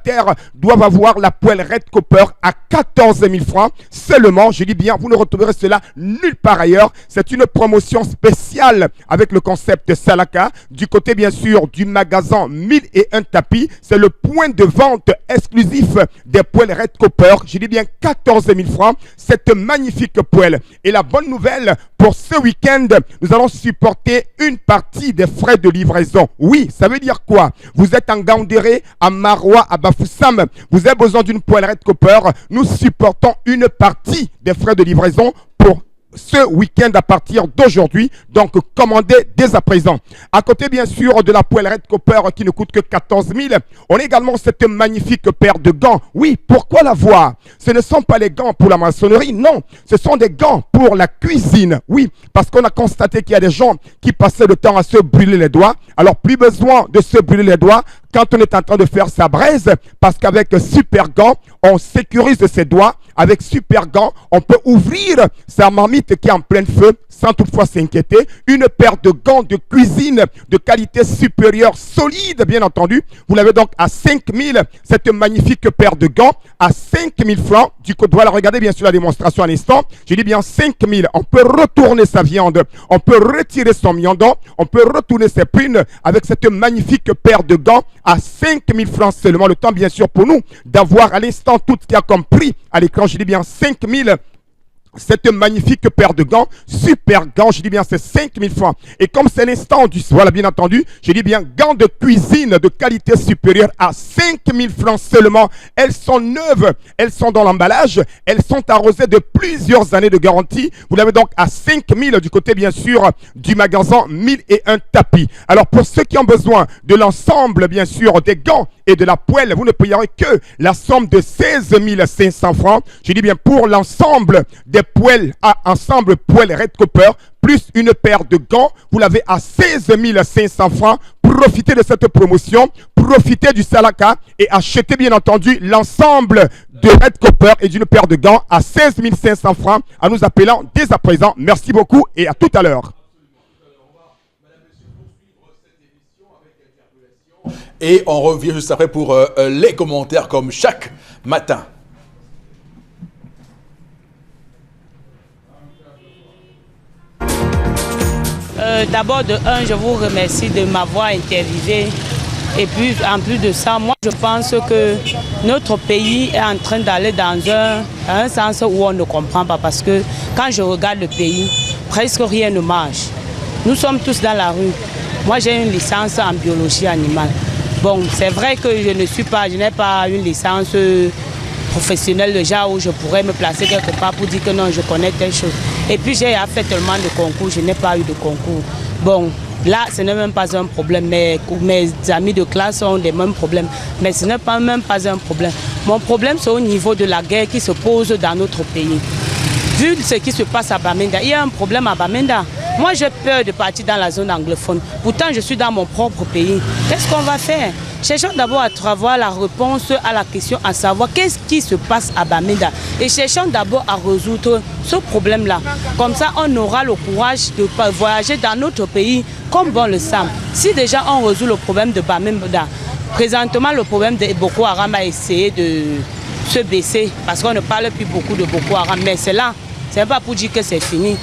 doivent avoir la poêle Red Copper à 14 000 francs seulement. Je dis bien, vous ne retrouverez cela nulle part ailleurs. C'est une promotion spéciale avec le concept Salaka. Du côté bien sûr du magasin 1001 tapis, c'est le point de vente exclusif des poêles Red Copper. Je dis bien 14 000 francs, cette magnifique poêle. Et la bonne nouvelle, pour ce week-end, nous allons supporter une partie des frais de livraison. Oui, ça veut dire quoi? Vous êtes en Gandéré, à Marois, à Bafoussam, vous avez besoin d'une poêle Red Copper. Nous supportons une partie des frais de livraison pour ce week-end à partir d'aujourd'hui. Donc, commandez dès à présent. À côté, bien sûr, de la poêle Red Copper qui ne coûte que 14 000, on a également cette magnifique paire de gants. Oui, pourquoi l'avoir? Ce ne sont pas les gants pour la maçonnerie, non. Ce sont des gants pour la cuisine. Oui, parce qu'on a constaté qu'il y a des gens qui passaient le temps à se brûler les doigts. Alors, plus besoin de se brûler les doigts quand on est en train de faire sa braise, parce qu'avec Super Gants, on sécurise ses doigts. Avec Super Gants, on peut ouvrir sa marmite qui est en plein feu sans toutefois s'inquiéter. Une paire de gants de cuisine de qualité supérieure, solide bien entendu. Vous l'avez donc à 5 000, cette magnifique paire de gants à 5 000 francs. Du coup, voilà, regardez bien sûr la démonstration à l'instant. Je dis bien 5 000. On peut retourner sa viande, on peut retirer son viandon, on peut retourner ses prunes avec cette magnifique paire de gants à 5 000 francs seulement. Le temps bien sûr pour nous d'avoir à l'instant tout ce qu'il y a comme prix à l'écran. Je dis bien 5 000. Cette magnifique paire de gants, Super Gants, je dis bien c'est 5 000 francs. Et comme c'est l'instant du soir, bien entendu, je dis bien gants de cuisine de qualité supérieure à 5 000 francs seulement. Elles sont neuves, elles sont dans l'emballage, elles sont arrosées de plusieurs années de garantie. Vous l'avez donc à 5 000 du côté bien sûr du magasin 1001 tapis. Alors pour ceux qui ont besoin de l'ensemble bien sûr des gants et de la poêle, vous ne payerez que la somme de 16 500 francs. Je dis bien pour l'ensemble des poêles, ensemble poêle Red Copper, plus une paire de gants, vous l'avez à 16 500 francs. Profitez de cette promotion, profitez du Salaka et achetez bien entendu l'ensemble de Red Copper et d'une paire de gants à 16 500 francs en nous appelant dès à présent. Merci beaucoup et à tout à l'heure. Et on revient juste après pour les commentaires comme chaque matin. D'abord, je vous remercie de m'avoir interviewé. Et puis, en plus de ça, moi, je pense que notre pays est en train d'aller dans un sens où on ne comprend pas. Parce que quand je regarde le pays, presque rien ne marche. Nous sommes tous dans la rue. Moi, j'ai une licence en biologie animale. Bon, c'est vrai que je n'ai pas une licence professionnelle de genre où je pourrais me placer quelque part pour dire que non, je connais telle chose. Et puis j'ai fait tellement de concours, je n'ai pas eu de concours. Bon, là, ce n'est même pas un problème. Mes amis de classe ont les mêmes problèmes. Mais ce n'est même pas un problème. Mon problème, c'est au niveau de la guerre qui se pose dans notre pays. Vu ce qui se passe à Bamenda, il y a un problème à Bamenda. Moi, j'ai peur de partir dans la zone anglophone. Pourtant, je suis dans mon propre pays. Qu'est-ce qu'on va faire? Cherchons d'abord à travers la réponse à la question, à savoir qu'est-ce qui se passe à Bamenda. Et cherchons d'abord à résoudre ce problème-là. Comme ça, on aura le courage de voyager dans notre pays comme bon le semble. Si déjà on résout le problème de Bamenda, présentement, le problème de Boko Haram a essayé de se baisser parce qu'on ne parle plus beaucoup de Boko Haram. Mais c'est là, c'est pas pour dire que c'est fini.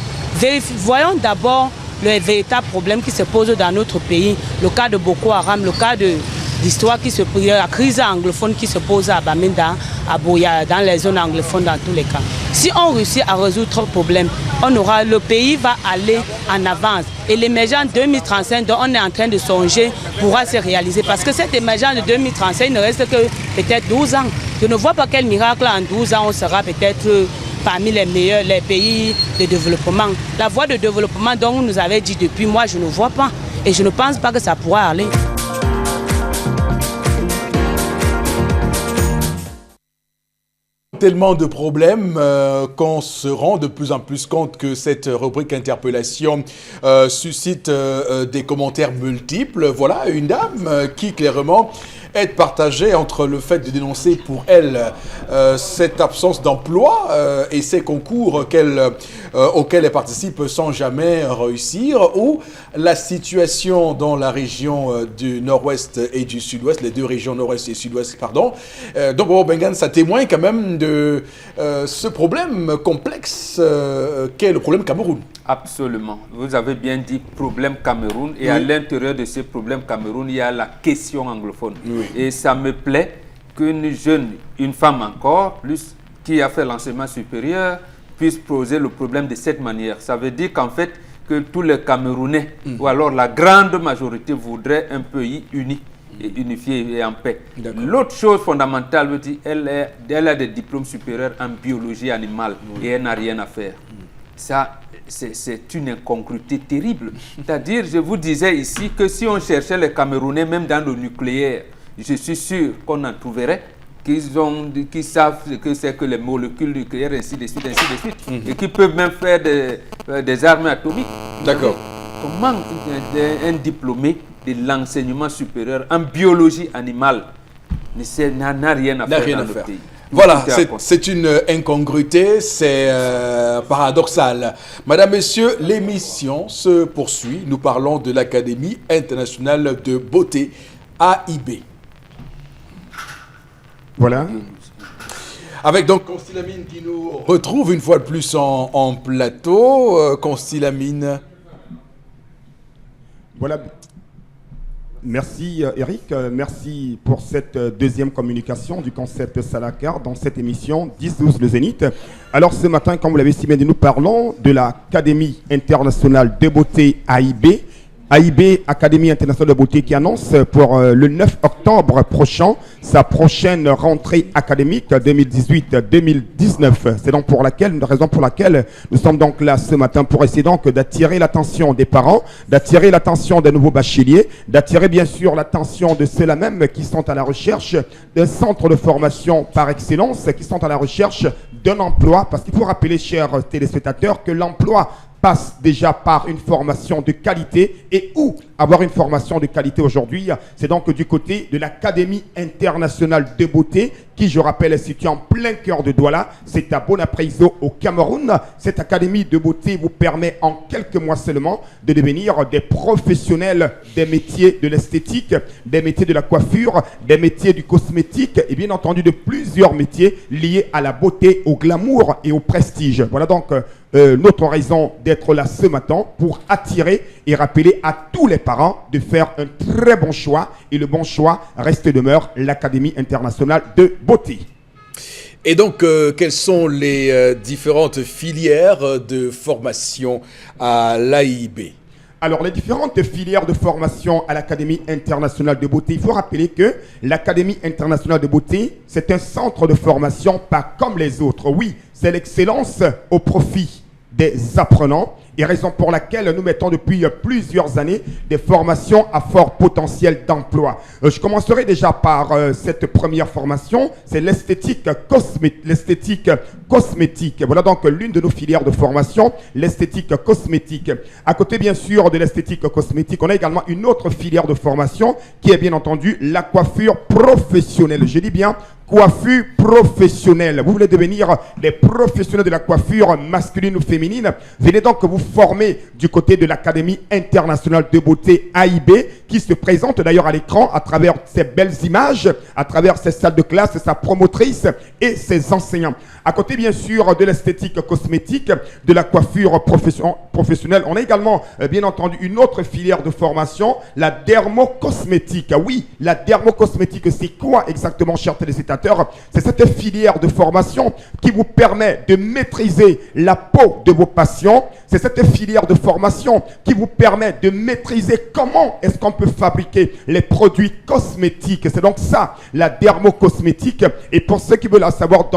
Voyons d'abord le véritable problème qui se pose dans notre pays, le cas de Boko Haram, le cas de l'histoire qui se pose, la crise anglophone qui se pose à Bamenda, à Boya, dans les zones anglophones dans tous les cas. Si on réussit à résoudre le problème, le pays va aller en avance. Et l'émergence 2035 dont on est en train de songer pourra se réaliser. Parce que cette émergence de 2035 ne reste que peut-être 12 ans. Je ne vois pas quel miracle en 12 ans on sera peut-être parmi les meilleurs, les pays de développement. La voie de développement dont vous nous avez dit depuis, moi je ne vois pas. Et je ne pense pas que ça pourra aller. Tellement de problèmes qu'on se rend de plus en plus compte que cette rubrique interpellation suscite des commentaires multiples. Voilà une dame qui clairement est partagée entre le fait de dénoncer pour elle cette absence d'emploi et ces concours auxquels elle participe sans jamais réussir, ou la situation dans la région du nord-ouest et du sud-ouest, les deux régions nord-ouest et sud-ouest, pardon. Donc, Bengan, ça témoigne quand même de ce problème complexe qu'est le problème Cameroun. Absolument. Vous avez bien dit problème Cameroun. Et à l'intérieur de ce problème Cameroun, il y a la question anglophone. Oui. Et ça me plaît qu'une jeune, une femme encore, plus qui a fait l'enseignement supérieur, puisse poser le problème de cette manière. Ça veut dire qu'en fait, que tous les Camerounais, ou alors la grande majorité, voudraient un pays uni. Et unifié et en paix. L'autre chose fondamentale, veut dire, elle a des diplômes supérieurs en biologie animale et elle n'a rien à faire. Ça, c'est une incongruité terrible. C'est-à-dire, je vous disais ici que si on cherchait les Camerounais, même dans le nucléaire, je suis sûr qu'on en trouverait qui savent ce que c'est que les molécules nucléaires, ainsi de suite, et qui peuvent même faire des armes atomiques. D'accord. Comment un diplômé de l'enseignement supérieur en biologie animale n'a rien à faire dans le pays? Voilà, c'est une incongruité, c'est paradoxal. Madame, Messieurs, l'émission se poursuit. Nous parlons de l'Académie internationale de beauté, AIB. Voilà. Avec donc Constylamine qui nous retrouve une fois de plus en plateau. Constylamine. Voilà. Merci Eric, merci pour cette deuxième communication du concept Salaka dans cette émission 10-12 le Zénith. Alors ce matin, comme vous l'avez si bien dit, nous parlons de l'Académie internationale de beauté AIB AIB, Académie internationale de beauté, qui annonce pour le 9 octobre prochain sa prochaine rentrée académique 2018-2019. C'est donc une raison pour laquelle nous sommes donc là ce matin pour essayer donc d'attirer l'attention des parents, d'attirer l'attention des nouveaux bacheliers, d'attirer bien sûr l'attention de ceux-là même qui sont à la recherche d'un centre de formation par excellence, qui sont à la recherche d'un emploi, parce qu'il faut rappeler, chers téléspectateurs, que l'emploi passe déjà par une formation de qualité. Et où avoir une formation de qualité aujourd'hui? C'est donc du côté de l'Académie internationale de beauté qui, je rappelle, est située en plein cœur de Douala. C'est à Bonapriso au Cameroun. Cette académie de beauté vous permet en quelques mois seulement de devenir des professionnels des métiers de l'esthétique, des métiers de la coiffure, des métiers du cosmétique et bien entendu de plusieurs métiers liés à la beauté, au glamour et au prestige. Voilà donc notre raison d'être là ce matin pour attirer et rappeler à tous les parents de faire un très bon choix. Et le bon choix reste et demeure l'Académie internationale de beauté. Et donc, quelles sont les différentes filières de formation à l'AIB? Alors, les différentes filières de formation à l'Académie internationale de beauté, il faut rappeler que l'Académie internationale de beauté, c'est un centre de formation pas comme les autres. Oui, c'est l'excellence au profit des apprenants, et raison pour laquelle nous mettons depuis plusieurs années des formations à fort potentiel d'emploi. Je commencerai déjà par cette première formation, c'est l'esthétique cosmétique. Voilà donc l'une de nos filières de formation, l'esthétique cosmétique. À côté bien sûr de l'esthétique cosmétique, on a également une autre filière de formation qui est bien entendu la coiffure professionnelle. Je dis bien coiffure professionnelle. Vous voulez devenir des professionnels de la coiffure masculine ou féminine? Venez donc vous former du côté de l'Académie internationale de beauté AIB qui se présente d'ailleurs à l'écran à travers ses belles images, à travers ses salles de classe, sa promotrice et ses enseignants. À côté bien sûr de l'esthétique cosmétique, de la coiffure professionnelle, on a également bien entendu une autre filière de formation, la dermocosmétique. Oui, la dermocosmétique, c'est quoi exactement, chers téléspectateurs? C'est cette filière de formation qui vous permet de maîtriser la peau de vos patients. C'est cette filière de formation qui vous permet de maîtriser comment est-ce qu'on peut fabriquer les produits cosmétiques. C'est donc ça, la dermocosmétique. Et pour ceux qui veulent en savoir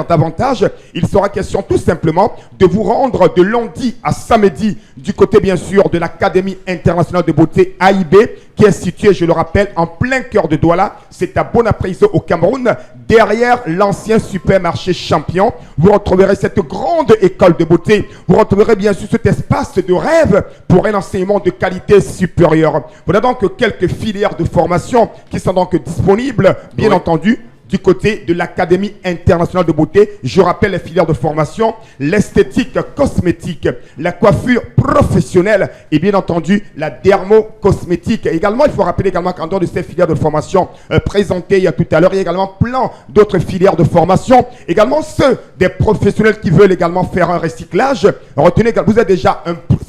davantage, il sera question tout simplement de vous rendre de lundi à samedi du côté bien sûr de l'Académie internationale de beauté AIB qui est située, je le rappelle, en plein cœur de Douala. C'est à Bonapriso au Cameroun, derrière l'ancien supermarché Champion. Vous retrouverez cette grande école de beauté. Vous retrouverez bien sûr cet espace de rêve pour un enseignement de qualité supérieure. Voilà donc quelques filières de formation qui sont donc disponibles, bien entendu, du côté de l'Académie internationale de beauté. Je rappelle les filières de formation, l'esthétique cosmétique, la coiffure professionnelle et bien entendu la dermocosmétique. Également, il faut rappeler également qu'en dehors de ces filières de formation présentées il y a tout à l'heure, il y a également plein d'autres filières de formation. Également ceux des professionnels qui veulent également faire un recyclage. Retenez que vous êtes déjà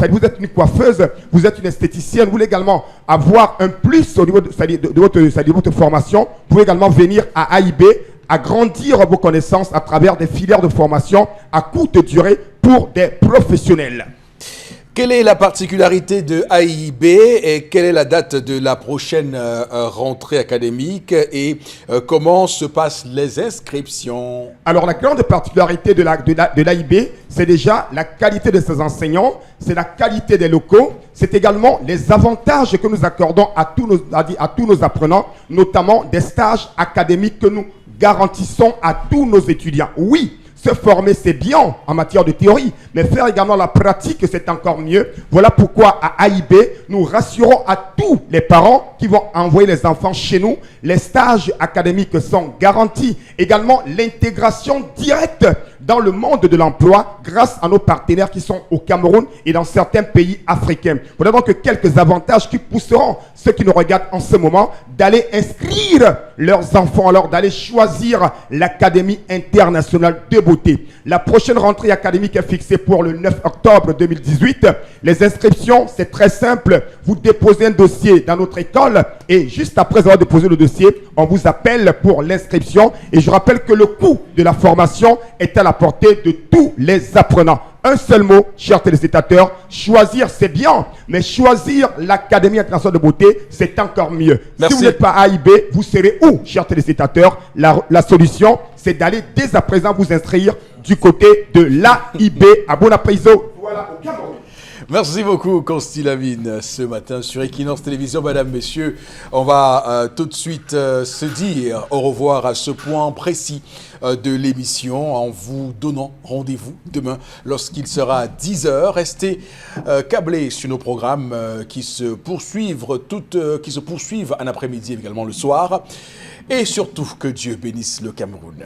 vous êtes une coiffeuse, vous êtes une esthéticienne, vous voulez également avoir un plus au niveau de votre formation. Vous pouvez également venir à AIB, agrandir vos connaissances à travers des filières de formation à courte durée pour des professionnels. Quelle est la particularité de AIB et quelle est la date de la prochaine rentrée académique et comment se passent les inscriptions? Alors la grande particularité de l'AIB, c'est déjà la qualité de ses enseignants, c'est la qualité des locaux, c'est également les avantages que nous accordons à tous nos apprenants, notamment des stages académiques que nous garantissons à tous nos étudiants. Oui, se former, c'est bien en matière de théorie, mais faire également la pratique, c'est encore mieux. Voilà pourquoi à AIB, nous rassurons à tous les parents qui vont envoyer les enfants chez nous. Les stages académiques sont garantis. Également, l'intégration directe dans le monde de l'emploi grâce à nos partenaires qui sont au Cameroun et dans certains pays africains. Voilà donc quelques avantages qui pousseront ceux qui nous regardent en ce moment d'aller inscrire leurs enfants, alors d'aller choisir l'Académie internationale de beauté. La prochaine rentrée académique est fixée pour le 9 octobre 2018. Les inscriptions, c'est très simple. Vous déposez un dossier dans notre école et juste après avoir déposé le dossier, on vous appelle pour l'inscription. Et je rappelle que le coût de la formation est à la portée de tous les apprenants. un seul mot, chers téléspectateurs, choisir c'est bien, mais choisir l'Académie internationale de beauté, c'est encore mieux. Merci. Si vous n'êtes pas A, I, B, vous serez où, chers téléspectateurs? La solution, c'est d'aller dès à présent vous inscrire du côté de l'AIB à Bonapriso. Voilà, au Cameroun. Merci beaucoup, Consti Lamine, ce matin sur Equinox Télévision. Mesdames, Messieurs, on va tout de suite se dire au revoir à ce point précis de l'émission en vous donnant rendez-vous demain lorsqu'il sera 10h. Restez câblés sur nos programmes qui se poursuivent en après-midi, également le soir. Et surtout, que Dieu bénisse le Cameroun.